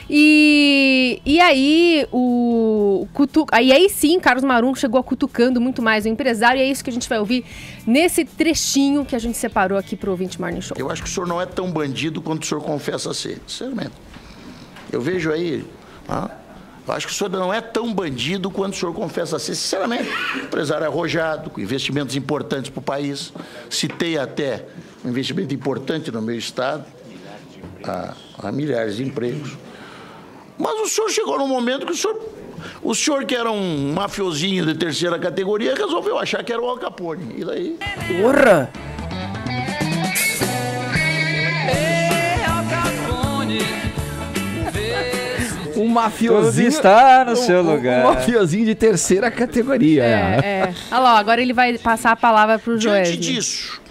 E aí, aí sim, Carlos Marum chegou cutucando muito mais o empresário, e é isso que a gente vai ouvir nesse trechinho que a gente separou aqui pro ouvinte Morning Show. Eu acho que o senhor não é tão bandido quanto o senhor confessa ser, sinceramente. Eu vejo aí, eu acho que o senhor não é tão bandido quanto o senhor confessa ser, sinceramente. Empresário arrojado, com investimentos importantes para o país. Citei até um investimento importante no meu estado, há milhares de empregos. Mas o senhor chegou num momento que o senhor que era um mafiosinho de terceira categoria, resolveu achar que era o Al Capone. E daí? Porra! Um mafiosinho está no seu lugar. Um mafiosinho de terceira categoria. Olha lá, agora ele vai passar a palavra pro Joesley. Diante disso,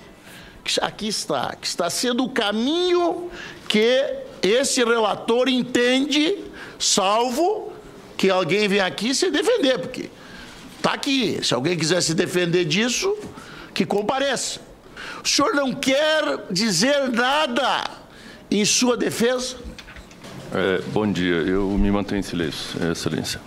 aqui está, que está sendo o caminho que esse relator entende, salvo que alguém venha aqui se defender, porque tá aqui. Se alguém quiser se defender disso, que compareça. O senhor não quer dizer nada em sua defesa? Bom dia, eu me mantenho em silêncio, Excelência.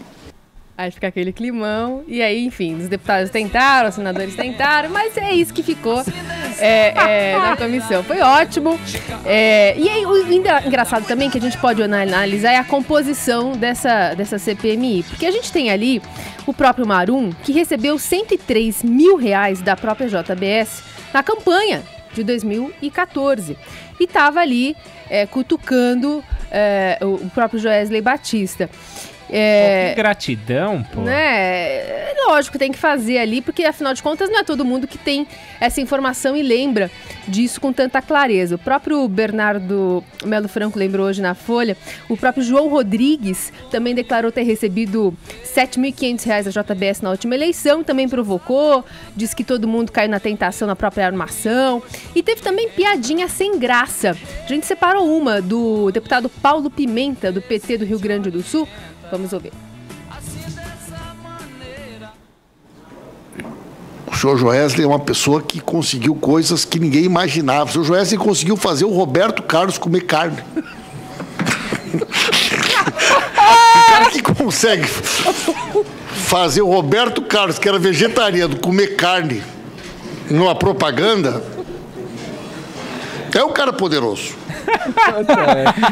Aí fica aquele climão, e aí, enfim, os deputados tentaram, os senadores tentaram, mas é isso que ficou na comissão. Foi ótimo. E aí, o engraçado também que a gente pode analisar é a composição dessa CPMI, porque a gente tem ali o próprio Marum, que recebeu R$103 mil da própria JBS na campanha de 2014, e estava ali cutucando o próprio Joesley Batista. Que gratidão, pô. Né? Lógico, tem que fazer ali, porque afinal de contas não é todo mundo que tem essa informação e lembra disso com tanta clareza. O próprio Bernardo Melo Franco lembrou hoje na Folha, o próprio João Rodrigues também declarou ter recebido R$7.500 da JBS na última eleição, também provocou, disse que todo mundo caiu na tentação na própria armação, e teve também piadinha sem graça. A gente separou uma do deputado Paulo Pimenta, do PT do Rio Grande do Sul. Vamos ouvir. O senhor Joesley é uma pessoa que conseguiu coisas que ninguém imaginava. O senhor Joesley conseguiu fazer o Roberto Carlos comer carne. O cara que consegue fazer o Roberto Carlos, que era vegetariano, comer carne numa propaganda, é um cara poderoso.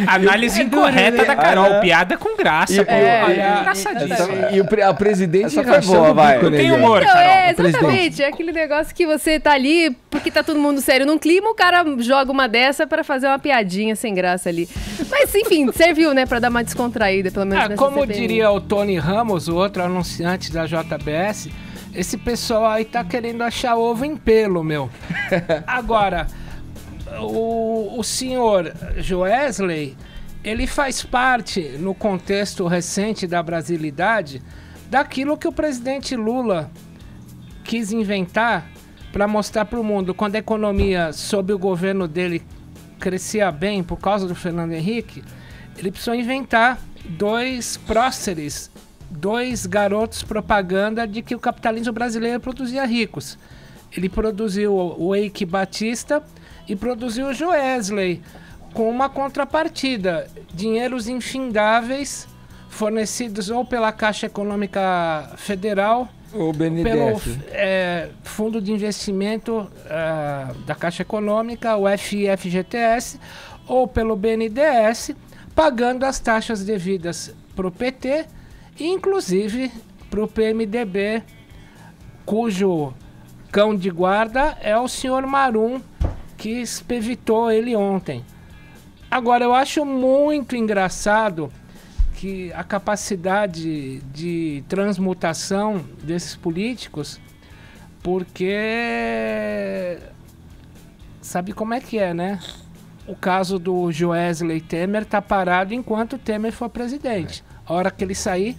Análise incorreta da Carol, piada com graça. E a presidente essa foi boa, vai. Tem humor, então, Carol. Exatamente, é aquele negócio que você tá ali, porque tá todo mundo sério num clima, o cara joga uma dessa pra fazer uma piadinha sem graça ali. Mas enfim, serviu, né, pra dar uma descontraída, pelo menos nessa como CPMI. diria o Tony Ramos, o outro anunciante da JBS, esse pessoal aí tá querendo achar ovo em pelo, meu. Agora, o senhor Joesley, ele faz parte, no contexto recente da brasilidade, daquilo que o presidente Lula quis inventar para mostrar para o mundo, quando a economia sob o governo dele crescia bem por causa do Fernando Henrique, ele precisou inventar 2 próceres, 2 garotos propaganda de que o capitalismo brasileiro produzia ricos. Ele produziu o Eike Batista e produziu o Joesley, com uma contrapartida, dinheiros infindáveis fornecidos ou pela Caixa Econômica Federal ou BNDES, pelo Fundo de Investimento da Caixa Econômica, o FIFGTS, ou pelo BNDES, pagando as taxas devidas para o PT e inclusive para o PMDB, cujo cão de guarda é o senhor Marum, que espevitou ele ontem. Agora, eu acho muito engraçado que a capacidade de transmutação desses políticos, porque sabe como é que é, né? O caso do Joesley Temer tá parado enquanto o Temer for presidente. A hora que ele sair,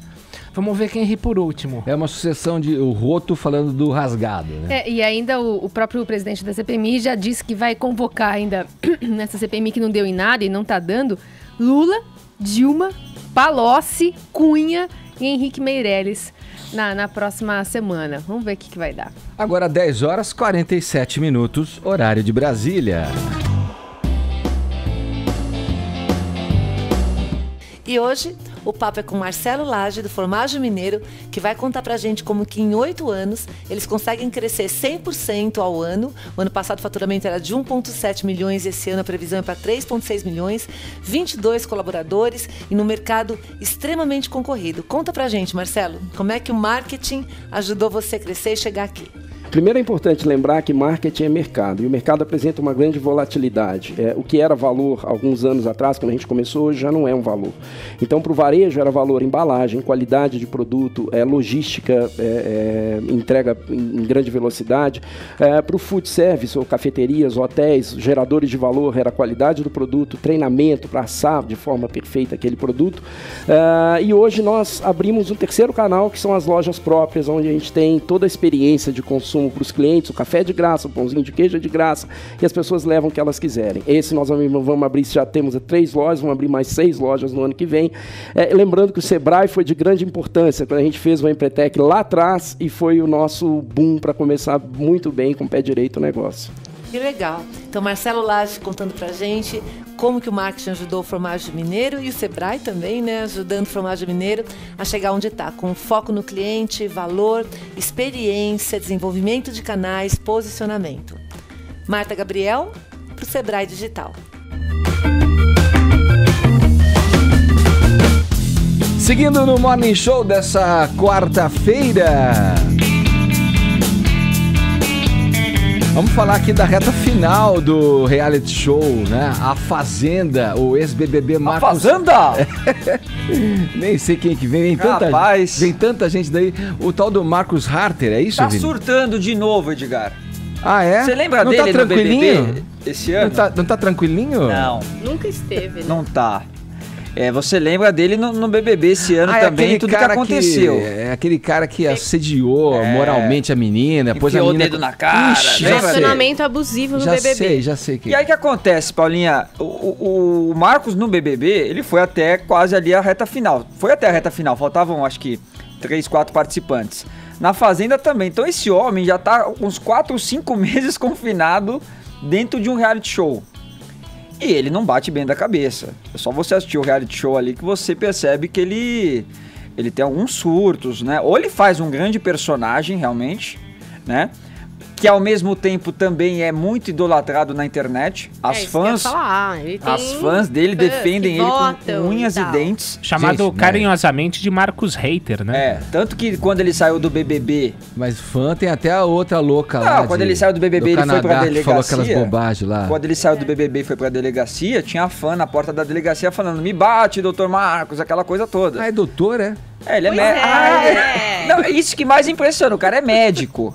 vamos ver quem ri por último. É uma sucessão de o roto falando do rasgado, né? E ainda o próprio presidente da CPMI já disse que vai convocar ainda nessa CPMI que não deu em nada e não tá dando, Lula, Dilma, Palocci, Cunha e Henrique Meirelles na próxima semana. Vamos ver o que vai dar. Agora 10h47, horário de Brasília. E hoje o papo é com Marcelo Lage, do Formaggio Mineiro, que vai contar pra gente como que em 8 anos eles conseguem crescer 100% ao ano. O ano passado o faturamento era de 1,7 milhões, esse ano a previsão é para 3,6 milhões, 22 colaboradores e no mercado extremamente concorrido. Conta pra gente, Marcelo, como é que o marketing ajudou você a crescer e chegar aqui? Primeiro é importante lembrar que marketing é mercado, e o mercado apresenta uma grande volatilidade. O que era valor alguns anos atrás, quando a gente começou, hoje já não é um valor. Então, para o varejo era valor embalagem, qualidade de produto, logística, entrega em grande velocidade. Para o food service, ou cafeterias, hotéis, geradores de valor, era a qualidade do produto, treinamento para assar de forma perfeita aquele produto. E hoje nós abrimos um terceiro canal, que são as lojas próprias, onde a gente tem toda a experiência de consumo para os clientes, o café é de graça, o pãozinho de queijo é de graça, e as pessoas levam o que elas quiserem. Esse nós vamos abrir, já temos 3 lojas, vamos abrir mais 6 lojas no ano que vem. Lembrando que o Sebrae foi de grande importância quando a gente fez o Empretec lá atrás, e foi o nosso boom para começar muito bem com o pé direito o negócio. Que legal. Então, Marcelo Lage contando pra gente como que o marketing ajudou o Formaggio Mineiro e o Sebrae também, né? Ajudando o Formaggio Mineiro a chegar onde está, com foco no cliente, valor, experiência, desenvolvimento de canais, posicionamento. Marta Gabriel, pro Sebrae Digital. Seguindo no Morning Show dessa quarta-feira, vamos falar aqui da reta final do reality show, né? A Fazenda, o ex-BBB Marcos... A Fazenda? Nem sei quem que vem. Vem tanta gente daí. O tal do Marcos Harter, é isso, Tá Vini? surtando de novo, Edgar. Ah, é? Você lembra não dele tá tranquilinho? no BBB esse ano? Não tá tranquilinho? Não. Nunca esteve, né? Não tá. Você lembra dele no BBB esse ano também, tudo que aconteceu. É aquele cara que assediou moralmente a menina, depois a enfiou menina... o dedo na cara. Relacionamento abusivo no BBB. Já sei que... E aí o que acontece, Paulinha? O Marcos no BBB, ele foi até quase ali a reta final. Foi até a reta final, faltavam acho que 3, 4 participantes. Na Fazenda também. Então esse homem já tá uns 4 ou 5 meses confinado dentro de um reality show. E ele não bate bem da cabeça. É só você assistir o reality show ali que você percebe que ele tem alguns surtos, né? Ou ele faz um grande personagem, realmente, né? Que ao mesmo tempo também é muito idolatrado na internet. As fãs dele defendem ele com unhas e dentes. Chamado carinhosamente de Marcos Hater, né? Tanto que quando ele saiu do BBB... Mas fã tem até a outra louca lá. Não, quando ele saiu do BBB, ele foi pra delegacia. Falou aquelas bobagens lá. Quando ele saiu do BBB e foi pra delegacia, tinha fã na porta da delegacia falando: me bate, doutor Marcos, aquela coisa toda. Ah, é doutor, é? Ele é médico. Não, é isso que mais impressiona, o cara é médico.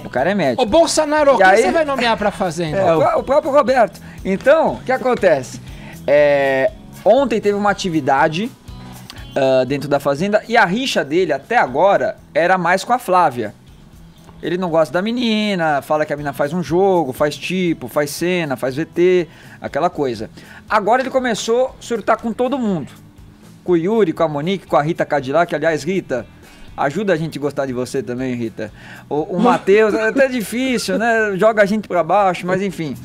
O cara é médico. Ô, Bolsonaro, quem você vai nomear pra Fazenda? O próprio Roberto. Então, o que acontece? Ontem teve uma atividade dentro da Fazenda e a rixa dele até agora era mais com a Flávia. Ele não gosta da menina, fala que a menina faz um jogo, faz tipo, faz cena, faz VT, aquela coisa. Agora ele começou a surtar com todo mundo. Com o Yuri, com a Monique, com a Rita Cadillac. Aliás, Rita, ajuda a gente a gostar de você também, Rita. O Matheus, é até difícil, né? Joga a gente pra baixo, mas enfim.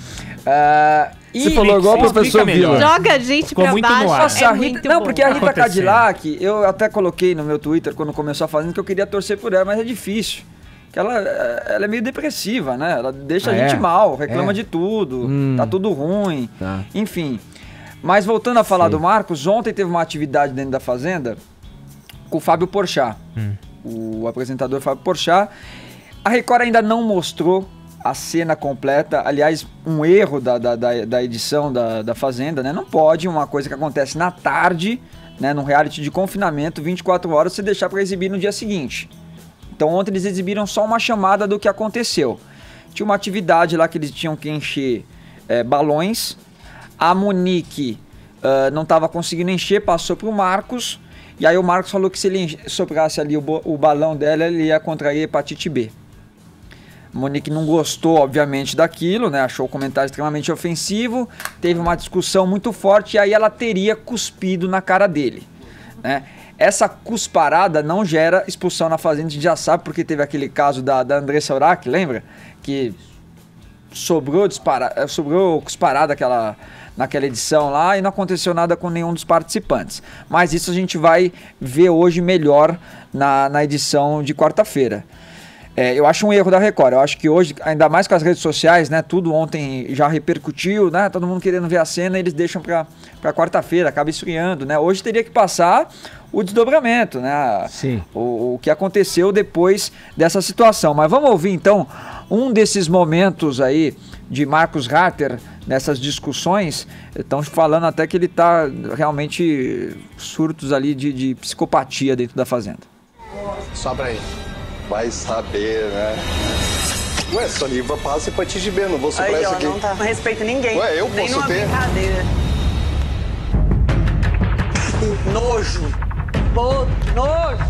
Você falou igual o professor Vila. Joga a gente pra baixo. Nossa, a Rita, não, porque a Rita Cadillac, eu até coloquei no meu Twitter quando começou a Fazenda que eu queria torcer por ela, mas é difícil. Que ela é meio depressiva, né? Ela deixa a gente mal, reclama de tudo, tá tudo ruim, enfim. Mas voltando a falar do Marcos, ontem teve uma atividade dentro da Fazenda com o Fábio Porchat, o apresentador Fábio Porchat. A Record ainda não mostrou a cena completa, aliás, um erro da edição da Fazenda, né? Não pode uma coisa que acontece na tarde, né, num reality de confinamento, 24 horas, você deixar para exibir no dia seguinte. Então ontem eles exibiram só uma chamada do que aconteceu. Tinha uma atividade lá que eles tinham que encher balões. A Monique não estava conseguindo encher, passou para o Marcos. E aí o Marcos falou que se ele soprasse ali o balão dela, ele ia contrair hepatite B. A Monique não gostou, obviamente, daquilo, né? Achou o comentário extremamente ofensivo. Teve uma discussão muito forte e aí ela teria cuspido na cara dele, né? Essa cusparada não gera expulsão na Fazenda, a gente já sabe, porque teve aquele caso da Andressa Urach, lembra? Que sobrou cusparada naquela edição lá e não aconteceu nada com nenhum dos participantes. Mas isso a gente vai ver hoje melhor na edição de quarta-feira. Eu acho um erro da Record, eu acho que hoje, ainda mais com as redes sociais, né, tudo ontem já repercutiu, né, todo mundo querendo ver a cena, eles deixam para quarta-feira, acaba esfriando, né, hoje teria que passar o desdobramento, né, o que aconteceu depois dessa situação. Mas vamos ouvir então um desses momentos aí de Marcos Harter nessas discussões. Estão falando até que ele está realmente surtos ali de psicopatia dentro da Fazenda. Só pra aí. Vai saber, né? Ué, Soniva passa hepatite B, não vou soprar aí, isso aqui. Não tá, não respeita ninguém. Ué, eu nem posso ter? Brincadeira. Nojo. Nojo.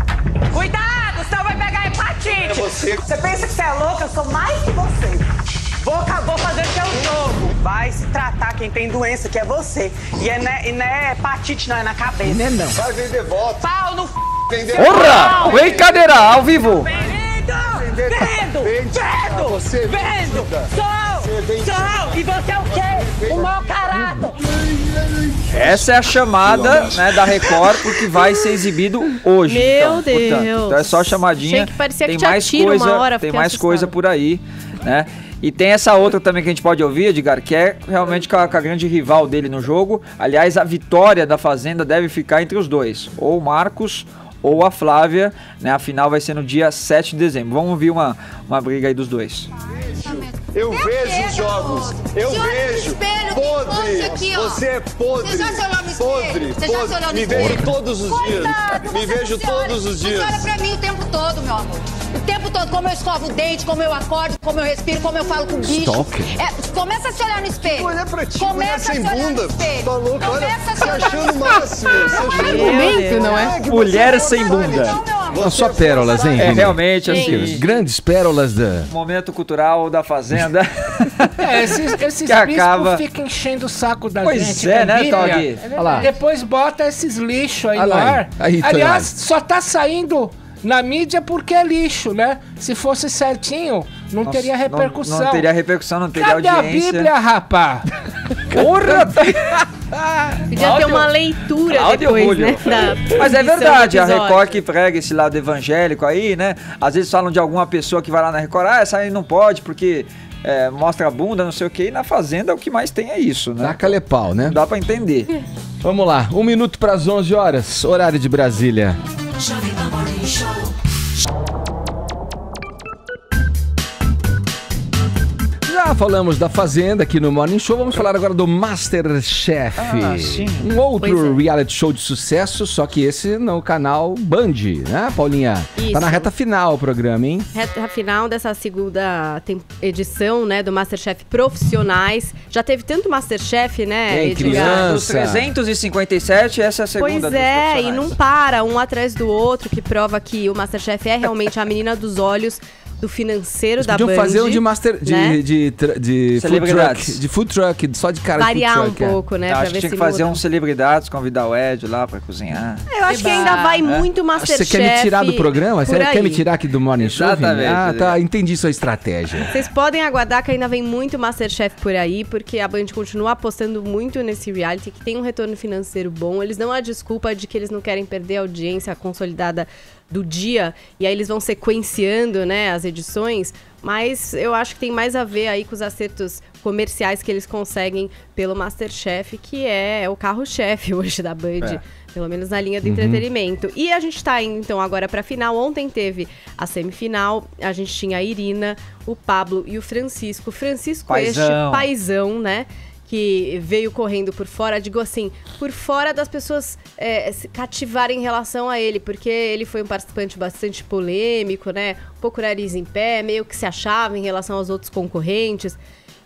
Cuidado, senão vai pegar hepatite. É você. Você pensa que você é louca? Eu sou mais que você. Vou fazer o teu jogo. Vai se tratar quem tem doença, que é você. E não é hepatite, não, é na cabeça. Não é não. Vai vender voto. Pau no Porra! Brincadeira, ao vivo! Vendo! Sou! E você é o quê? O mau caráter! Essa é a chamada, né, da Record, porque vai ser exibido hoje. Meu Deus! Então é só chamadinha. Achei que parecia tem que mais tiro coisa, uma hora, tem mais coisa por aí, né? E tem essa outra também que a gente pode ouvir, Edgar, que é realmente com a grande rival dele no jogo. Aliás, a vitória da Fazenda deve ficar entre os dois, ou o Marcos ou a Flávia, né? A final vai ser no dia 7 de dezembro. Vamos ouvir uma briga aí dos dois. Eu vejo os jogos, eu vejo. Podre, você é podre. Você já se olhou no espelho? Podre, podre. Me vejo todos os dias. Me vejo todos os dias. Você olha pra mim o tempo todo, meu amor. O tempo todo, como eu escovo o dente, como eu acordo, como eu respiro, como eu falo com o bicho. Começa a se olhar no espelho. Olha pra ti, começa mulher sem bunda. Tá louco? Começa a se olhar achando o máximo. Argumento, não é? Mulher sem bunda. Não, só pérolas, hein? É realmente assim. Grandes pérolas da... Momento cultural da Fazenda. Esses que acaba... ficam enchendo o saco da pois gente. Pois é, né, Tog? Depois bota esses lixos aí no lá, ar. aí, aliás, só tá saindo na mídia porque é lixo, né? Se fosse certinho, não teria repercussão. Não teria repercussão, não teria Cadê audiência. Cadê a Bíblia, rapá? Porra! Podia ter uma leitura depois, né? Mas é verdade, a Record que prega esse lado evangélico aí, né? Às vezes falam de alguma pessoa que vai lá na Record, essa aí não pode porque mostra a bunda, não sei o que. E na Fazenda o que mais tem é isso, né? Taca-lhe pau, né? Não dá pra entender. Vamos lá, 1 minuto para as 11 horas, horário de Brasília. Já falamos da Fazenda aqui no Morning Show, vamos falar agora do MasterChef. Um outro reality show de sucesso, só que esse no canal Band, né, Paulinha? Isso. Tá na reta final o programa, hein? Reta final dessa segunda edição, né, do MasterChef Profissionais. Já teve tanto MasterChef, né, Edgar? Dos 357, essa é a segunda. Pois é, e não para um atrás do outro, que prova que o MasterChef é realmente a menina dos olhos. do financeiro da Band. Podiam fazer um de master né? de food truck, só de cara variar de food truck. Um pouco, né? Acho que tinha que fazer um celebridades, convidar o Ed lá pra cozinhar. Eu acho que ainda vai muito Masterchef. Você quer me tirar do programa? Você quer me tirar aqui do Morning Show? Exatamente. Ah, tá, entendi sua estratégia. Vocês podem aguardar que ainda vem muito Masterchef por aí, porque a Band continua apostando muito nesse reality, que tem um retorno financeiro bom. Eles dão a desculpa de que eles não querem perder a audiência consolidada do dia, e aí eles vão sequenciando, né, as edições, mas eu acho que tem mais a ver aí com os acertos comerciais que eles conseguem pelo Masterchef, que é o carro-chefe hoje da Band, pelo menos na linha do entretenimento. E a gente tá indo, então, agora pra final. Ontem teve a semifinal, a gente tinha a Irina, o Pablo e o Francisco. Francisco, este paizão, né, que veio correndo por fora, digo assim, por fora das pessoas se cativarem em relação a ele, porque ele foi um participante bastante polêmico, né? Um pouco nariz em pé, meio que se achava em relação aos outros concorrentes.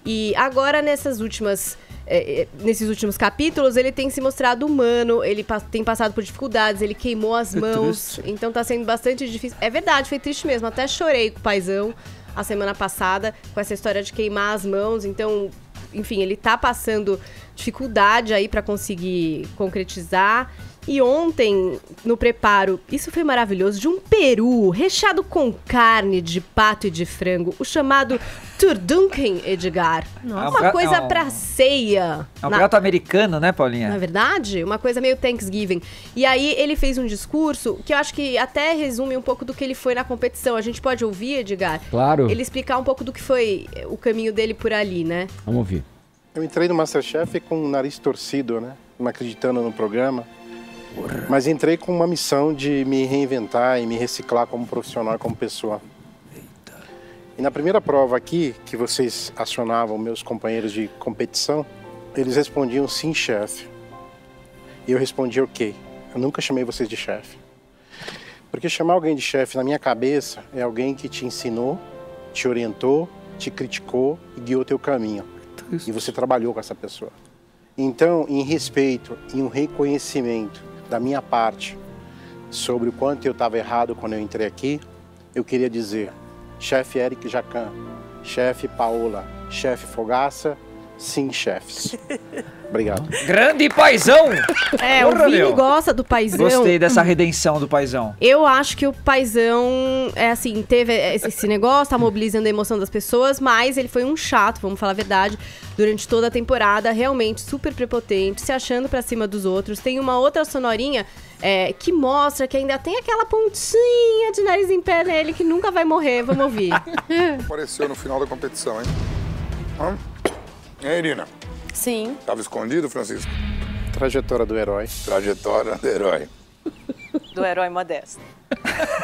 E agora, nesses últimos capítulos, ele tem se mostrado humano, ele tem passado por dificuldades, ele queimou as mãos, então tá sendo bastante difícil. É verdade, foi triste mesmo, até chorei com o paizão a semana passada, com essa história de queimar as mãos, então... Enfim, ele tá passando dificuldade aí para conseguir concretizar. E ontem, no preparo, isso foi maravilhoso, de um peru recheado com carne de pato e de frango, o chamado Turdunken, Edgar. Uma coisa pra ceia. É um prato americano, né, Paulinha? Na verdade, uma coisa meio Thanksgiving. E aí ele fez um discurso que eu acho que até resume um pouco do que ele foi na competição. A gente pode ouvir, Edgar? Claro. Ele explicar um pouco do que foi o caminho dele por ali, né? Vamos ouvir. Eu entrei no Masterchef com o nariz torcido, né? Não acreditando no programa. Mas entrei com uma missão de me reinventar e me reciclar como profissional, como pessoa. E na primeira prova aqui, que vocês acionavam meus companheiros de competição, eles respondiam sim, chefe. E eu respondi ok. Eu nunca chamei vocês de chefe. Porque chamar alguém de chefe na minha cabeça é alguém que te ensinou, te orientou, te criticou e guiou teu caminho. E você trabalhou com essa pessoa. Então, em respeito e um reconhecimento da minha parte sobre o quanto eu estava errado quando eu entrei aqui, eu queria dizer, chefe Eric Jacan, chefe Paola, chefe Fogaça, sim, chefes. Obrigado. Grande paizão! O Vini gosta do paizão. Gostei dessa redenção do paizão. Eu acho que o paizão, teve esse negócio, tá mobilizando a emoção das pessoas, mas ele foi um chato, vamos falar a verdade, durante toda a temporada, realmente super prepotente, se achando pra cima dos outros. Tem uma outra sonorinha que mostra que ainda tem aquela pontinha de nariz em pé nele que nunca vai morrer. Vamos ouvir. Apareceu no final da competição, hein? Irina? Sim. Tava escondido, Francisco? Trajetória do herói. Trajetória do herói. Do herói modesto.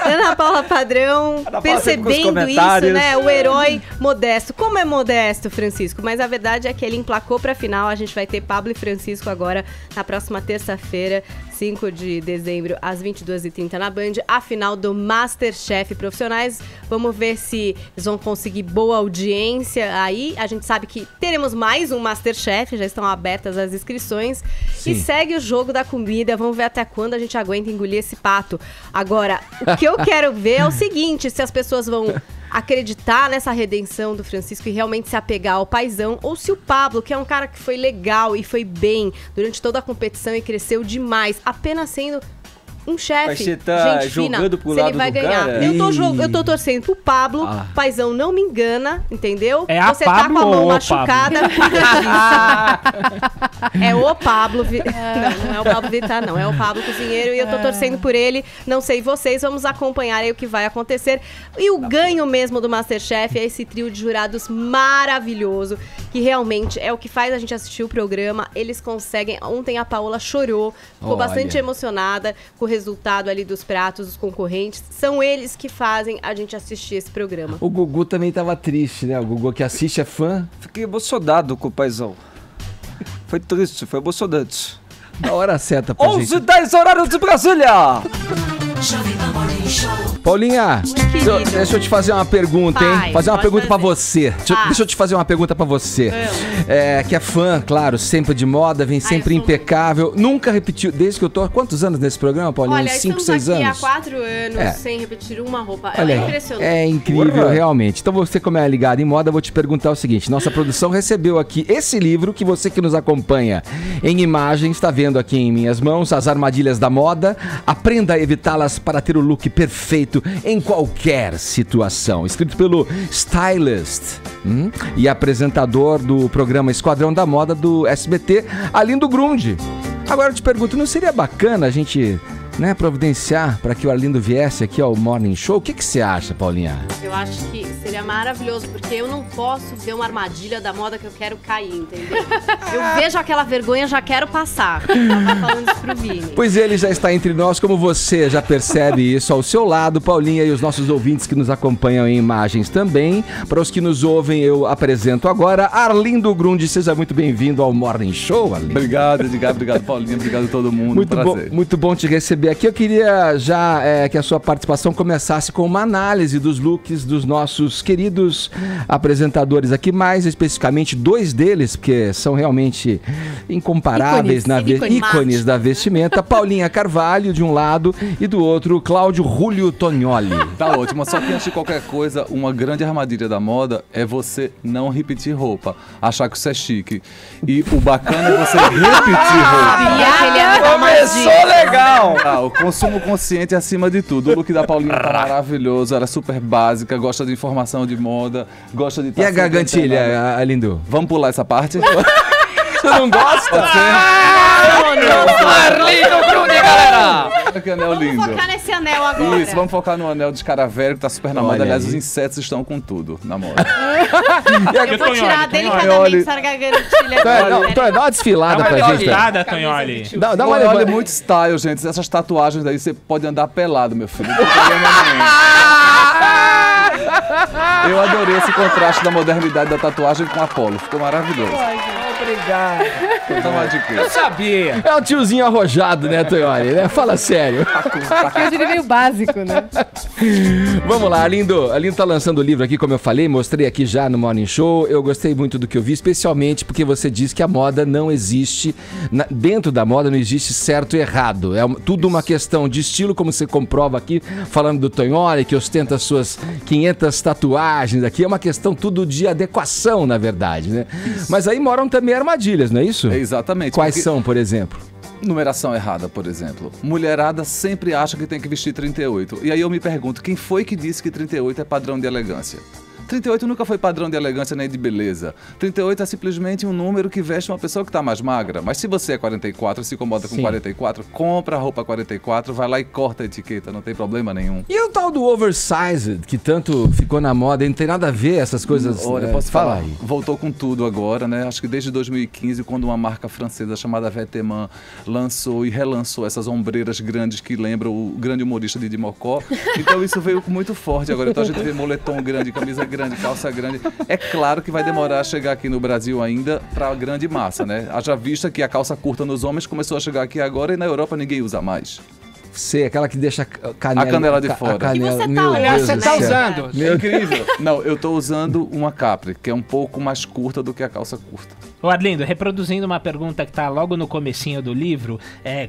Ana Paula Padrão, percebendo isso, né? O herói modesto. Como é modesto, Francisco? Mas a verdade é que ele emplacou pra final. A gente vai ter Pablo e Francisco agora na próxima terça-feira, 5 de dezembro, às 22h30 na Band, a final do Masterchef Profissionais. Vamos ver se eles vão conseguir boa audiência aí. A gente sabe que teremos mais um Masterchef, já estão abertas as inscrições. Sim. E segue o jogo da comida. Vamos ver até quando a gente aguenta engolir esse pato. Agora, o que eu quero ver é o seguinte, se as pessoas vão acreditar nessa redenção do Francisco e realmente se apegar ao paizão, ou se o Pablo, que é um cara que foi legal e foi bem durante toda a competição e cresceu demais, apenas sendo um chefe, gente fina, se ele vai ganhar. Cara? Eu tô torcendo pro Pablo, paizão, não me engana, entendeu? É a Você Pablo tá com a mão ou machucada. É o Pablo, não é o Pablo Vittar, não, é o Pablo Cozinheiro, e eu tô torcendo por ele, não sei vocês, vamos acompanhar aí o que vai acontecer. E o ganho mesmo do Masterchef é esse trio de jurados maravilhoso, que realmente é o que faz a gente assistir o programa. Eles conseguem, ontem a Paola chorou, ficou bastante emocionada com o resultado ali dos pratos dos concorrentes. São eles que fazem a gente assistir esse programa. O Gugu também tava triste, né? O Gugu que assiste é fã. Fiquei emocionado com o paizão. Foi triste, foi emocionante. Na hora certa pra 11h10, horário de Brasília! Paulinha, deixa eu te fazer uma pergunta, hein? Fazer uma pergunta pra você. Deixa eu te fazer uma pergunta pra você. Que é fã, claro, sempre de moda, vem sempre impecável. Nunca repetiu, desde que eu tô há quantos anos nesse programa, Paulinha? Olha, 5, 6 anos? Há 4 anos sem repetir uma roupa. Olha, é impressionante. É incrível, realmente. Então você, como é ligado em moda, eu vou te perguntar o seguinte. Nossa produção recebeu aqui esse livro que você que nos acompanha em imagem está vendo aqui em minhas mãos, As Armadilhas da Moda. Aprenda a evitá-las para ter o look perfeito em qualquer situação. Escrito pelo stylist e apresentador do programa Esquadrão da Moda do SBT, Arlindo Grunde. Agora eu te pergunto, não seria bacana a gente providenciar para que o Arlindo viesse aqui ao Morning Show? O que você acha, Paulinha? Eu acho que seria maravilhoso, porque eu não posso ver uma armadilha da moda que eu quero cair, entendeu? Eu vejo aquela vergonha, já quero passar. Eu tava falando isso pro Vini. Pois ele já está entre nós, como você já percebe isso ao seu lado, Paulinha, e os nossos ouvintes que nos acompanham em imagens também. Para os que nos ouvem, eu apresento agora Arlindo Grunde. Seja muito bem-vindo ao Morning Show, Arlindo. Obrigado, Edgar. Obrigado, Paulinha. Obrigado a todo mundo. Muito bom te receber aqui. Eu queria já que a sua participação começasse com uma análise dos looks dos nossos queridos apresentadores aqui, mais especificamente 2 deles, porque são realmente incomparáveis, ícones da vestimenta. Paulinha Carvalho, de um lado, e do outro, Cláudio Julio Tonioli. Tá ótimo, só que antes de qualquer coisa, uma grande armadilha da moda é você não repetir roupa, achar que isso é chique. E o bacana é você repetir roupa. Começou legal! O consumo consciente é acima de tudo. O look da Paulinha tá maravilhoso, ela é super básica, gosta de informação de moda, gosta de... E a gargantilha, Arlindo? Vamos pular essa parte? Você não gosta? Arlindo Grunde, galera! Que anel lindo. Vamos focar nesse anel agora. Isso, vamos focar no anel de escaravelho, que tá super na moda. Aliás, os insetos estão com tudo na moda. Eu vou tirar delicadamente essa gargantilha. Dá uma desfilada pra gente. Tonholi. Dá uma olhada. É muito style, gente. Essas tatuagens daí, você pode andar pelado, meu filho. Não tem problema nenhum. Eu adorei esse contraste da modernidade da tatuagem com Apolo. Ficou maravilhoso. Obrigado. Eu sabia. É um tiozinho arrojado, né, Tonholi? Fala sério. Eu diria meio básico, né? Vamos lá, Arlindo. Arlindo tá lançando o livro aqui, como eu falei, mostrei aqui já no Morning Show. Eu gostei muito do que eu vi, especialmente porque você diz que a moda não existe, dentro da moda não existe certo e errado. É tudo uma questão de estilo, como você comprova aqui, falando do Tonioli, que ostenta as suas 500 tatuagens aqui. É uma questão tudo de adequação, na verdade, né? Mas aí moram também armadilhas, não é isso? Exatamente. Quais são, por exemplo? Numeração errada, por exemplo. Mulherada sempre acha que tem que vestir 38. E aí eu me pergunto, quem foi que disse que 38 é padrão de elegância? 38 nunca foi padrão de elegância nem de beleza. 38 é simplesmente um número que veste uma pessoa que está mais magra. Mas se você é 44, se incomoda com 44, compra a roupa 44, vai lá e corta a etiqueta, não tem problema nenhum. E o tal do oversized, que tanto ficou na moda, não tem nada a ver essas coisas? Olha, posso falar aí? Voltou com tudo agora, né? Acho que desde 2015, quando uma marca francesa chamada Vetements lançou e relançou essas ombreiras grandes que lembram o grande humorista Didi Mocó. Então isso veio muito forte agora. Então a gente vê moletom grande, camisa grande, calça grande. É claro que vai demorar a chegar aqui no Brasil ainda para a grande massa, né? Haja vista que a calça curta nos homens começou a chegar aqui agora e na Europa ninguém usa mais. Você, aquela que deixa a canela de fora. Você tá usando. É incrível. Não, eu tô usando uma Capri, que é um pouco mais curta do que a calça curta. Ô Arlindo, reproduzindo uma pergunta que tá logo no comecinho do livro,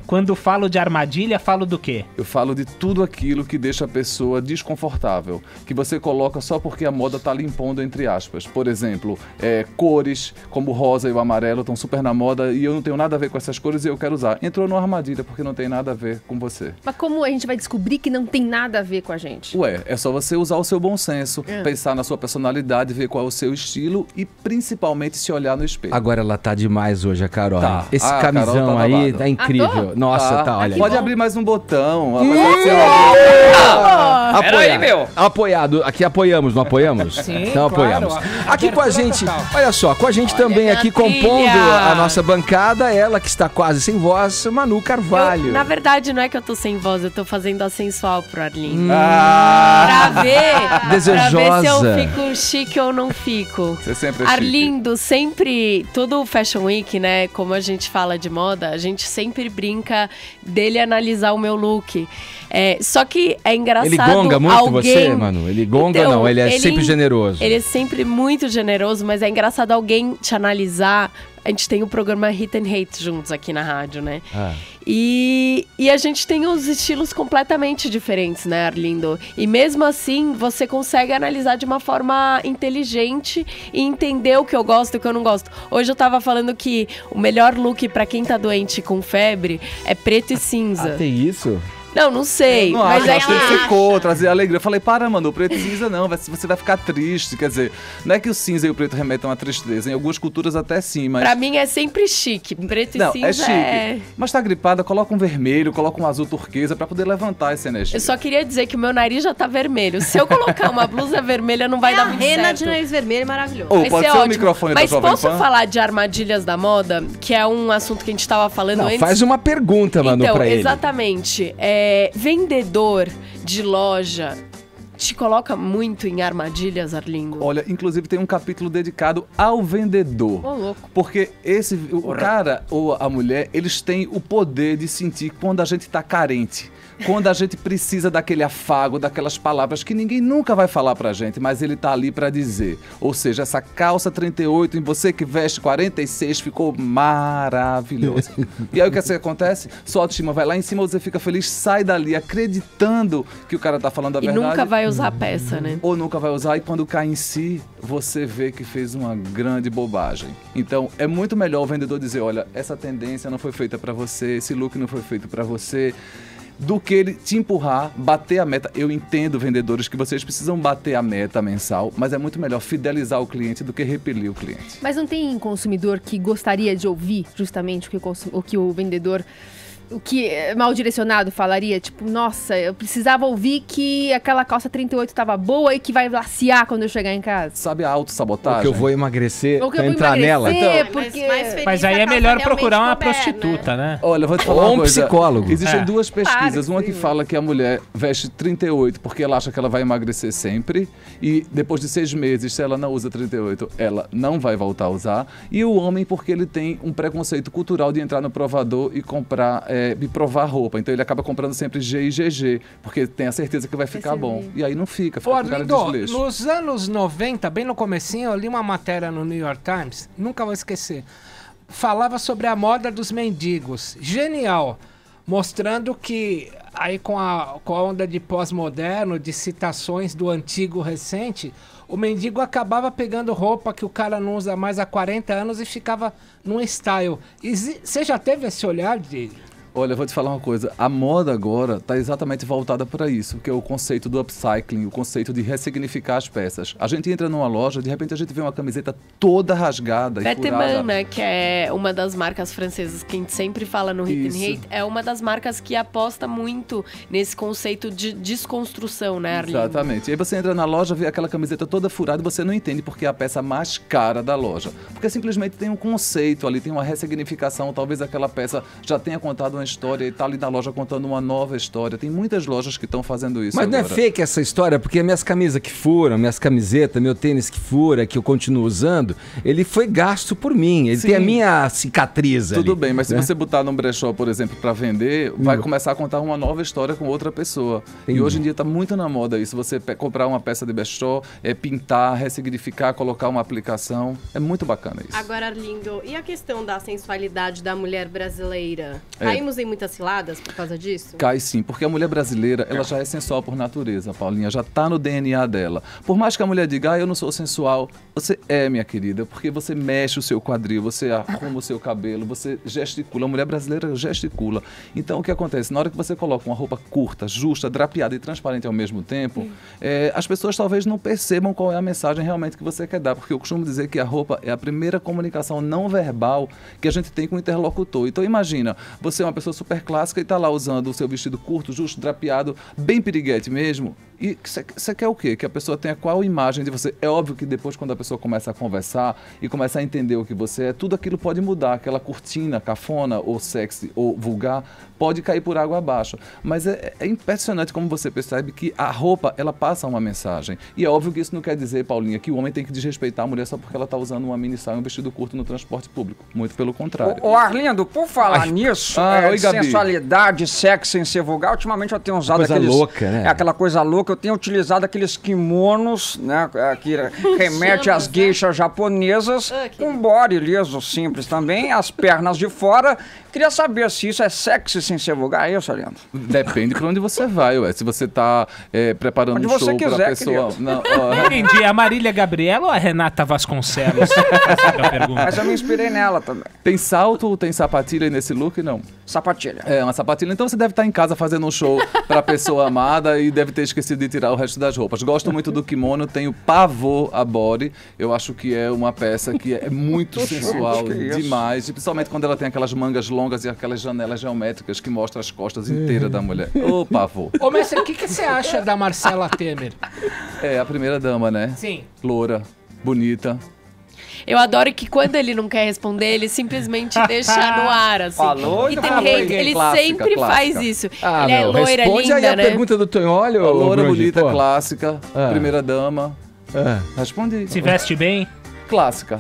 quando falo de armadilha, falo do quê? Eu falo de tudo aquilo que deixa a pessoa desconfortável, que você coloca só porque a moda tá lhe impondo, entre aspas. Por exemplo, cores como o rosa e o amarelo estão super na moda e eu não tenho nada a ver com essas cores e eu quero usar. Entrou numa armadilha porque não tem nada a ver com você. Mas como a gente vai descobrir que não tem nada a ver com a gente? Ué, é só você usar o seu bom senso, pensar na sua personalidade, ver qual é o seu estilo e principalmente se olhar no espelho. Agora ela tá demais hoje, a Carol. Tá. Esse camisão tá aí tá incrível. Nossa, tá, olha. Pode abrir mais um botão. Peraí, meu. Apoiado. Aqui apoiamos, não apoiamos? Sim, então apoiamos. Claro. Aqui com a gente, olha só, com a gente também aqui compondo a nossa bancada, ela que está quase sem voz, Manu Carvalho. Na verdade, não é que eu tô sem voz, eu tô fazendo a sensual pro Arlindo. Pra ver desejosa. Pra ver se eu fico chique ou não fico. Você sempre é Arlindo sempre todo Fashion Week, né, como a gente fala de moda, a gente sempre brinca dele analisar o meu look. Só que é engraçado. Ele gonga muito você, Manu? Ele gonga Então, não, ele é sempre generoso. Ele é sempre muito generoso, mas é engraçado alguém te analisar. A gente tem o programa Hit and Hate juntos aqui na rádio, né? E a gente tem os estilos completamente diferentes, né, Arlindo? E mesmo assim, você consegue analisar de uma forma inteligente e entender o que eu gosto e o que eu não gosto. Hoje eu tava falando que o melhor look pra quem tá doente com febre é preto e cinza. Tem isso? Não sei. Não, mas acho que ficou, trazer alegria. Eu falei, para, mano, o preto e cinza não, você vai ficar triste. Quer dizer, não é que o cinza e o preto remetam à tristeza. Em algumas culturas até sim, mas... Pra mim é sempre chique. Preto e cinza é chique. Mas tá gripada, coloca um vermelho, coloca um azul turquesa pra poder levantar essa energia. Eu só queria dizer que o meu nariz já tá vermelho. Se eu colocar uma blusa vermelha, não vai dar muito certo. Rena de nariz vermelho, maravilhoso. Pode ser ótimo. O microfone mas da Jovem posso Pan? falar de armadilhas da moda, que é um assunto que a gente tava falando antes? Faz uma pergunta, Manu, pra ele. Exatamente. Vendedor de loja te coloca muito em armadilhas, Arlindo? Olha, inclusive tem um capítulo dedicado ao vendedor. Louco. Porque o cara ou a mulher, eles têm o poder de sentir quando a gente tá carente. Quando a gente precisa daquele afago, daquelas palavras que ninguém nunca vai falar pra gente, mas ele tá ali pra dizer. Ou seja, essa calça 38 em você que veste 46 ficou maravilhosa. E aí o que acontece? Sua autoestima vai lá em cima, você fica feliz, sai dali acreditando que o cara tá falando a verdade. E nunca vai usar a peça, né? Ou nunca vai usar, e quando cai em si, você vê que fez uma grande bobagem. Então, é muito melhor o vendedor dizer, olha, essa tendência não foi feita pra você, esse look não foi feito pra você, do que ele te empurrar, bater a meta. Eu entendo, vendedores, que vocês precisam bater a meta mensal, mas é muito melhor fidelizar o cliente do que repelir o cliente. Mas não tem consumidor que gostaria de ouvir justamente o que o vendedor... O que mal direcionado falaria, tipo, nossa, eu precisava ouvir que aquela calça 38 tava boa e que vai laciar quando eu chegar em casa. Sabe a autossabotagem? Ou que eu vou emagrecer pra entrar nela. Então, porque... Mas aí é melhor procurar uma prostituta, né? Olha, eu vou te falar uma coisa. Psicólogo. Existem duas pesquisas. Uma que fala que a mulher veste 38 porque ela acha que ela vai emagrecer sempre. E depois de 6 meses, se ela não usa 38, ela não vai voltar a usar. E o homem porque ele tem um preconceito cultural de entrar no provador e comprar... e provar roupa, então ele acaba comprando sempre G e GG, porque tem a certeza que vai ficar bom, e aí não fica com cara de desleixo. Nos anos 90, bem no comecinho, eu li uma matéria no New York Times, nunca vou esquecer, falava sobre a moda dos mendigos, genial, mostrando que aí com a onda de pós-moderno, de citações do antigo recente, o mendigo acabava pegando roupa que o cara não usa mais há 40 anos e ficava num style. Você já teve esse olhar de... Olha, eu vou te falar uma coisa, a moda agora está exatamente voltada para isso, que é o conceito do upcycling, o conceito de ressignificar as peças. A gente entra numa loja, de repente a gente vê uma camiseta toda rasgada e furada. Vetements, né, que é uma das marcas francesas que a gente sempre fala no Hit and Hate, é uma das marcas que aposta muito nesse conceito de desconstrução, né, Arlindo? Exatamente. E aí você entra na loja, vê aquela camiseta toda furada e você não entende porque é a peça mais cara da loja. Porque simplesmente tem um conceito ali, tem uma ressignificação, talvez aquela peça já tenha contado uma história e tá ali na loja contando uma nova história. Tem muitas lojas que estão fazendo isso. Mas agora. não é fake essa história, porque minhas camisas que furam, minhas camisetas, meu tênis que fura, que eu continuo usando, ele foi gasto por mim. Ele tem a minha cicatriz ali. Tudo bem, mas se você botar num brechó, por exemplo, para vender, vai começar a contar uma nova história com outra pessoa. E hoje em dia tá muito na moda isso. Você comprar uma peça de brechó, pintar, ressignificar, colocar uma aplicação. É muito bacana isso. Agora, Arlindo, e a questão da sensualidade da mulher brasileira? Caímos em muitas ciladas por causa disso? Cai sim, porque a mulher brasileira, ela já é sensual por natureza, Paulinha, já tá no DNA dela. Por mais que a mulher diga, eu não sou sensual, você é, minha querida, porque você mexe o seu quadril, você arruma o seu cabelo, você gesticula, a mulher brasileira gesticula. Então, o que acontece? Na hora que você coloca uma roupa curta, justa, drapeada e transparente ao mesmo tempo, as pessoas talvez não percebam qual é a mensagem realmente que você quer dar, porque eu costumo dizer que a roupa é a primeira comunicação não verbal que a gente tem com o interlocutor. Então, imagina, você é uma pessoa super clássica e tá lá usando o seu vestido curto, justo, drapeado, bem piriguete mesmo, E você quer o quê? Que a pessoa tenha qual imagem de você? É óbvio que depois, quando a pessoa começa a conversar e começa a entender o que você é, tudo aquilo pode mudar. Aquela cortina cafona ou sexy ou vulgar pode cair por água abaixo. Mas é impressionante como você percebe que a roupa, ela passa uma mensagem. E é óbvio que isso não quer dizer, Paulinha, que o homem tem que desrespeitar a mulher só porque ela está usando uma mini saia e um vestido curto no transporte público. Muito pelo contrário. Ô Arlindo, por falar nisso, oi, Gabi. sensualidade, sexo sem ser vulgar, ultimamente eu tenho usado Coisa louca, né? aquela coisa louca, eu tenho utilizado aqueles kimonos, né, que remete às geishas japonesas, com body liso, simples também, as pernas de fora. Queria saber se isso é sexy sem ser vulgar, é isso, Arlindo? Depende pra onde você vai, ué. Se você tá preparando onde um você show quiser, pra pessoa... querido. Não entendi, a Marília Gabriela ou a Renata Vasconcelos? Essa é a pergunta. Mas eu me inspirei nela também. Tem salto ou tem sapatilha nesse look? Não. Sapatilha. É, uma sapatilha. Então você deve estar em casa fazendo um show pra pessoa amada e deve ter esquecido de tirar o resto das roupas. Gosto muito do kimono, tenho pavor a body. Eu acho que é uma peça que é muito sensual demais. E principalmente quando ela tem aquelas mangas longas e aquelas janelas geométricas que mostram as costas inteiras da mulher. Ô, pavor. Ô, mestre, o que você acha da Marcela Temer? É a primeira dama, né? Sim. Loura, bonita. Eu adoro que quando ele não quer responder, ele simplesmente deixa no ar, assim. Falou, e já tem falou. hate, ele Clássica, sempre clássica. faz isso. Ah, ele é meu, loira, responde linda, aí a né? pergunta do Tonholi, ô Loura, Grunge, bonita, pô. clássica, primeira dama. Respondi. Se veste bem? Clássica.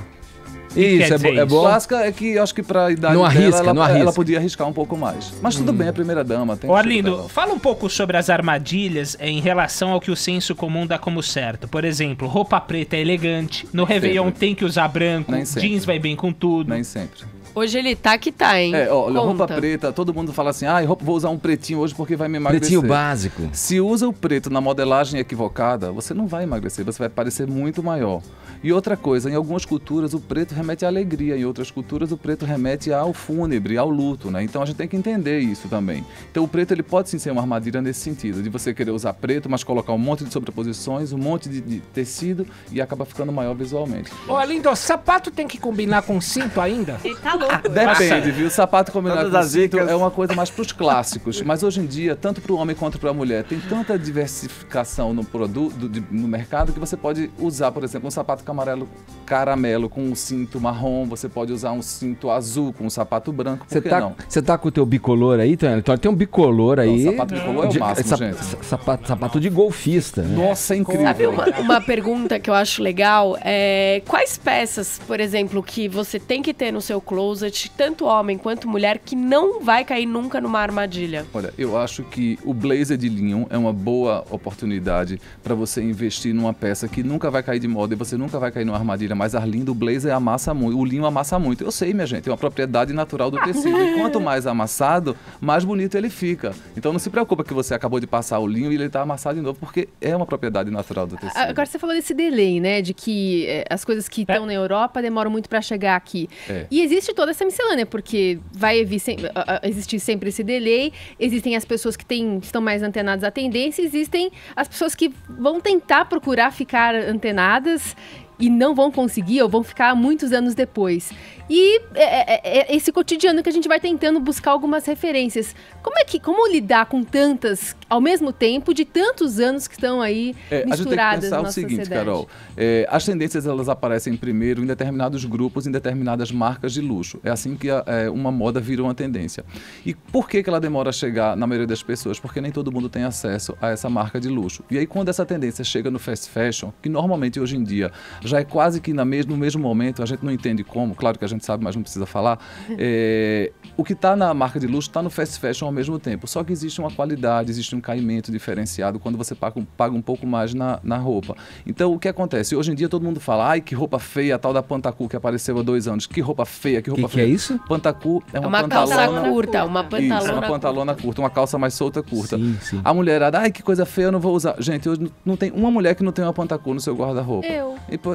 Isso, é bom. Clássica é que eu acho que pra idade Não arrisca, dela, não arrisca. ela podia arriscar um pouco mais. Mas tudo bem, a primeira dama. Tem Ô que Arlindo, dela. fala um pouco sobre as armadilhas em relação ao que o senso comum dá como certo. Por exemplo, roupa preta é elegante, no Réveillon tem que usar branco, Nem sempre. jeans vai bem com tudo. Nem sempre. Hoje ele tá que tá, hein? Olha, roupa Conta. preta, todo mundo fala assim, vou usar um pretinho hoje porque vai me emagrecer. Pretinho básico. Se usa o preto na modelagem equivocada, você não vai emagrecer, você vai parecer muito maior. E outra coisa, em algumas culturas o preto remete à alegria, em outras culturas o preto remete ao fúnebre, ao luto, né? Então a gente tem que entender isso também. Então o preto ele pode sim ser uma armadilha nesse sentido, de você querer usar preto, mas colocar um monte de sobreposições, um monte de tecido e acaba ficando maior visualmente. Ô, Arlindo, sapato tem que combinar com cinto ainda? Ele tá louco. Depende, viu? Sapato combinado Todas com as cinto dicas. é uma coisa mais pros clássicos. Mas hoje em dia, tanto pro homem quanto pra mulher, tem tanta diversificação no produto, no mercado, que você pode usar, por exemplo, um sapato caramelo com um cinto marrom, você pode usar um cinto azul com um sapato branco, por que não? Você tá com o teu bicolor aí, Tonholi? Tem um bicolor aí. Não, sapato bicolor é o máximo, gente. Sapato de golfista, né? Nossa, é incrível. Sabe uma pergunta que eu acho legal? Quais peças, por exemplo, que você tem que ter no seu closet, tanto homem quanto mulher, que não vai cair nunca numa armadilha? Olha, eu acho que o blazer de linho é uma boa oportunidade para você investir numa peça que nunca vai cair de moda e você nunca vai cair numa armadilha. Mas, Arlindo, o blazer amassa muito, o linho amassa muito. Eu sei, minha gente, é uma propriedade natural do tecido. E quanto mais amassado, mais bonito ele fica. Então não se preocupa que você acabou de passar o linho e ele está amassado de novo, porque é uma propriedade natural do tecido. Agora você falou desse delay, né? De que as coisas que estão na Europa demoram muito para chegar aqui. E existe toda essa miscelânea, porque vai existir sempre esse delay, existem as pessoas que estão mais antenadas à tendência, existem as pessoas que vão tentar procurar ficar antenadas e não vão conseguir ou vão ficar muitos anos depois. E esse cotidiano que a gente vai tentando buscar algumas referências. Como lidar com tantas, ao mesmo tempo, de tantos anos que estão aí misturadas a gente tem que pensar na o nossa seguinte, sociedade? Carol, as tendências elas aparecem primeiro em determinados grupos, em determinadas marcas de luxo. É assim que uma moda vira uma tendência. E por que ela demora a chegar na maioria das pessoas? Porque nem todo mundo tem acesso a essa marca de luxo. E aí quando essa tendência chega no fast fashion, que normalmente hoje em dia já é quase que no mesmo momento, a gente não entende como, claro que a gente sabe, mas não precisa falar, o que está na marca de luxo está no fast fashion ao mesmo tempo. Só que existe uma qualidade, existe um caimento diferenciado quando você paga um pouco mais na roupa. Então, o que acontece? Hoje em dia todo mundo fala, ai, que roupa feia, a tal da Pantacu que apareceu há 2 anos. Que roupa feia, que roupa feia. Que é isso? Pantacu é Uma calça curta, uma pantalona Isso, uma pantalona curta, uma calça mais solta curta. Sim. A mulherada, ai, que coisa feia, eu não vou usar. Gente, hoje não tem uma mulher que não tem uma Pantacu no seu guarda-roupa.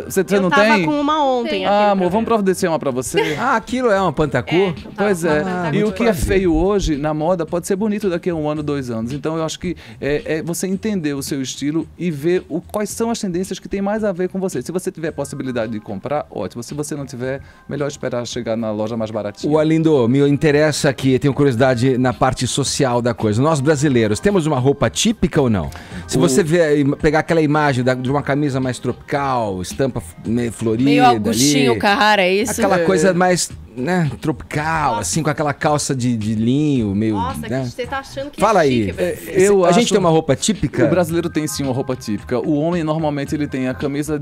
Você não tava tem? com uma ontem. Amor, vamos providenciar uma pra você? Aquilo é uma Pantacu? Pois é. E o que é feio hoje, na moda, moda pode ser bonito daqui a 1 ano, 2 anos. Então eu acho que é você entender o seu estilo e ver quais são as tendências que tem mais a ver com você. Se você tiver possibilidade de comprar, ótimo. Se você não tiver, melhor esperar chegar na loja mais baratinha. O Arlindo, me interessa aqui, tenho curiosidade na parte social da coisa. Nós brasileiros, temos uma roupa típica ou não? Se você pegar aquela imagem de uma camisa mais tropical, estampa meio florida, meio Augustinho ali, Carrara, é isso? Aquela coisa mais, né, tropical, assim, com aquela calça de linho, meio... Nossa, né? que você tá achando que Fala é aí, chique, a gente tem uma roupa típica? O brasileiro tem sim uma roupa típica. O homem, normalmente, ele tem a camisa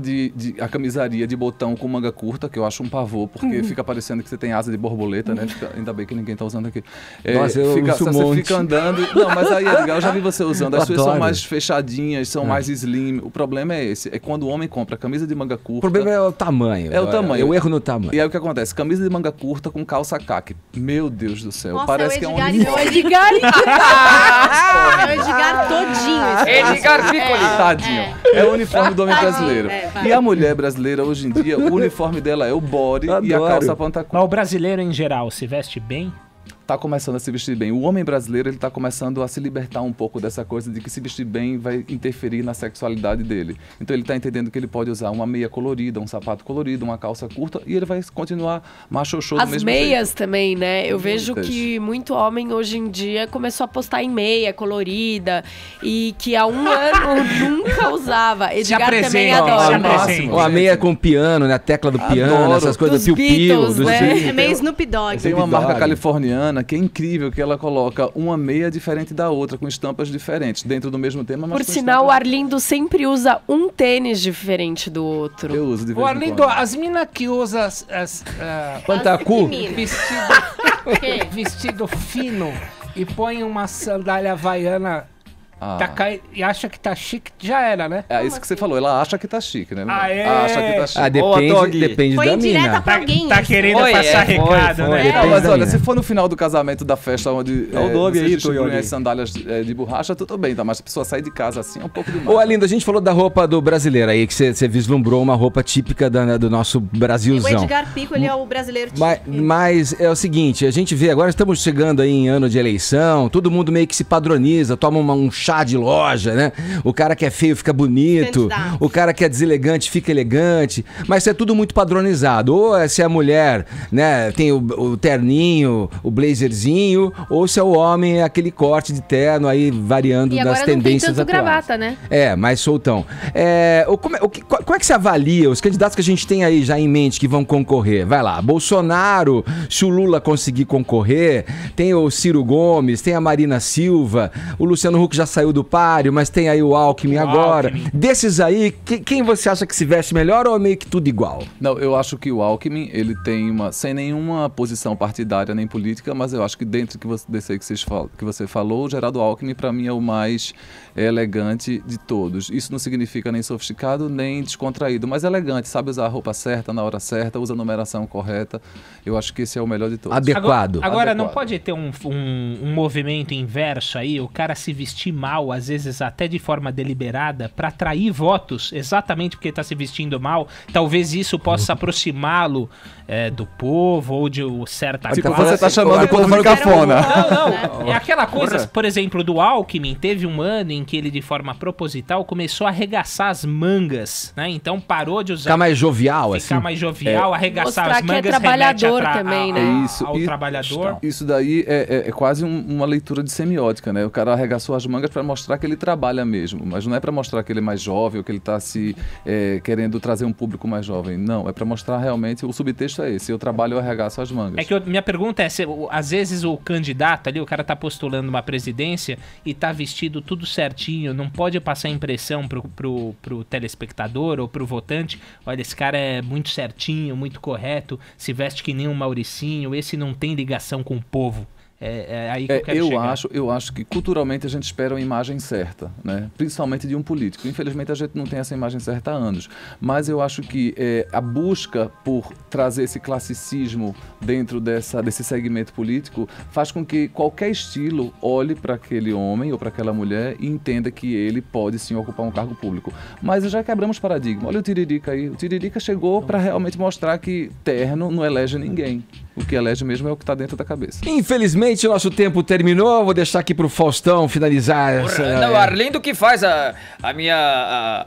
a camisaria de botão com manga curta, que eu acho um pavor, porque fica parecendo que você tem asa de borboleta, né? Ainda bem que ninguém tá usando aqui. Nossa, eu uso um você monte. fica andando... Não, mas aí é legal, eu já vi você usando. As suas adoro. são mais fechadinhas, são mais slim. O problema é esse, é quando o homem compra camisa de manga curta... O problema é o tamanho. É o tamanho. Eu erro no tamanho. E aí o que acontece? Camisa de manga curta com calça caque. Meu Deus do céu. Nossa, parece é que é um Edgar, Edgar. É o Edgar todinho. Edgar Piccoli. Tadinho. É o uniforme do homem brasileiro. vai. E a mulher brasileira, hoje em dia, o uniforme dela é o body e a calça pantacurta. Mas o brasileiro, em geral, se veste bem? Tá começando a se vestir bem. O homem brasileiro, ele tá começando a se libertar um pouco dessa coisa de que se vestir bem vai interferir na sexualidade dele. Então ele tá entendendo que ele pode usar uma meia colorida, um sapato colorido, uma calça curta e ele vai continuar machoxô do mesmo jeito. As meias também, né? Eu vejo Muitas. que muito homem hoje em dia começou a postar em meia colorida e que há 1 ano nunca usava. Edgar também adora. Ou a meia com piano, né? A tecla do piano, essas coisas do piu-piu. É meio Snoop Dogg. Tem uma marca californiana que é incrível, que ela coloca uma meia diferente da outra, com estampas diferentes, dentro do mesmo tema, mas Por com sinal, o Arlindo sempre usa um tênis diferente do outro. Eu uso de vez Ô, em Arlindo, quando. as minas que usam Pantacu? vestido fino e põe uma sandália havaiana e acha que tá chique, já era, né? É isso que você falou, ela acha que tá chique, né? Aê! Acha que tá chique. Depende Foi da indireta mina. pra alguém. Tá isso. querendo passar recado, né? Não, mas da olha, mina. se for no final do casamento da festa onde É o Doug vocês aí, distribuem Toyoli. as sandálias de borracha, tudo bem, tá? Mas a pessoa sair de casa assim é um pouco demais. Ô, Arlindo, a gente falou da roupa do brasileiro aí, que você vislumbrou uma roupa típica do nosso O Brasilzão. Edgar Pico, ele é o brasileiro típico. Mas é o seguinte, a gente vê, agora estamos chegando aí em ano de eleição, todo mundo meio que se padroniza, toma um chá de loja, né? O cara que é feio fica bonito, Candidato. o cara que é deselegante fica elegante, mas é tudo muito padronizado. Ou se é a mulher, né, tem o terninho, o blazerzinho, ou se é o homem, é aquele corte de terno aí variando E das agora não tem tendências tanto atuais. gravata, né? É, mais soltão. Como é que se avalia os candidatos que a gente tem aí já em mente que vão concorrer? Vai lá, Bolsonaro, se o Lula conseguir concorrer, tem o Ciro Gomes, tem a Marina Silva, o Luciano Huck já saiu do páreo, mas tem aí o Alckmin agora. Alckmin. Desses aí, quem você acha que se veste melhor ou é meio que tudo igual? Não, eu acho que o Alckmin, ele tem sem nenhuma posição partidária nem política, mas eu acho que dentro desse aí que você falou, o Geraldo Alckmin, para mim, é o mais elegante de todos. Isso não significa nem sofisticado, nem descontraído, mas elegante, sabe usar a roupa certa, na hora certa, usa a numeração correta. Eu acho que esse é o melhor de todos. Adequado. Agora não pode ter um movimento inverso aí, o cara se vestir mal, às vezes até de forma deliberada, para atrair votos, exatamente porque está se vestindo mal. Talvez isso possa aproximá-lo do povo ou de certa Tipo, classe. você tá chamando o povo de cafona. Não. É aquela coisa, por exemplo, do Alckmin, teve um ano em que ele, de forma proposital, começou a arregaçar as mangas, né? Então parou de usar... Ficar mais jovial, assim. Ficar mais jovial, arregaçar Mostrar as mangas, que é trabalhador também, né? ao trabalhador. Isso daí é quase uma leitura de semiótica, né? O cara arregaçou as mangas para mostrar que ele trabalha mesmo, mas não é para mostrar que ele é mais jovem ou que ele está querendo trazer um público mais jovem. Não, é para mostrar realmente, o subtexto é esse, eu trabalho, eu arregaço as mangas. É que minha pergunta é, às vezes o candidato ali, o cara tá postulando uma presidência e tá vestido tudo certinho, não pode passar impressão pro telespectador ou pro votante, olha, esse cara é muito certinho, muito correto, se veste que nem um Mauricinho, esse não tem ligação com o povo. É aí que eu quero chegar. Eu acho que culturalmente a gente espera uma imagem certa, né? Principalmente de um político. Infelizmente a gente não tem essa imagem certa há anos. Mas eu acho que a busca por trazer esse classicismo dentro desse segmento político faz com que qualquer estilo olhe para aquele homem ou para aquela mulher e entenda que ele pode sim ocupar um cargo público. Mas já quebramos paradigma. Olha o Tiririca aí. O Tiririca chegou para realmente mostrar que terno não elege ninguém. O que elege mesmo é o que está dentro da cabeça. Infelizmente, Infelizmente, nosso tempo terminou. Vou deixar aqui pro Faustão finalizar essa... Não, o Arlindo que faz a minha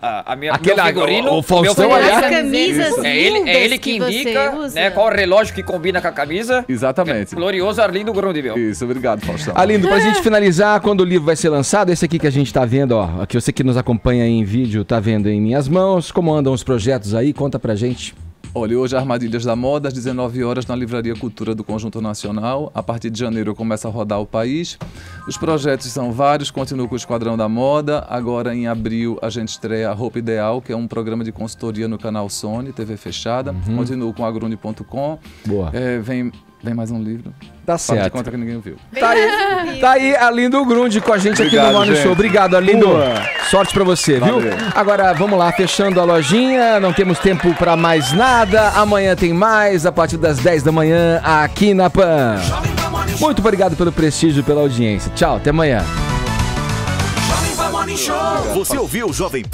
Aquele meu figurino. O Faustão, aliás, as camisas é ele que indica, né, qual relógio que combina com a camisa. Exatamente. Glorioso Arlindo Grundiville. Isso, obrigado, Faustão. Arlindo, pra gente finalizar, quando o livro vai ser lançado, esse aqui que a gente tá vendo, ó, que você que nos acompanha aí em vídeo tá vendo em minhas mãos, como andam os projetos aí, conta pra gente. Olha, hoje Armadilhas da Moda, às 19 horas na Livraria Cultura do Conjunto Nacional. A partir de janeiro eu começo a rodar o país. Os projetos são vários, continuo com o Esquadrão da Moda. Agora em abril a gente estreia a Roupa Ideal, que é um programa de consultoria no canal Sony, TV fechada. Continuo com agrune.com. Boa. Vem mais um livro. Tá certo. Faz de conta que ninguém viu. Tá aí Arlindo Grunde com a gente aqui no Morning Show. Obrigado, Arlindo. Sorte pra você, viu? Agora, vamos lá, fechando a lojinha. Não temos tempo pra mais nada. Amanhã tem mais, a partir das 10 da manhã, aqui na PAN. Muito obrigado pelo prestígio e pela audiência. Tchau, até amanhã. Você ouviu o Jovem Pan?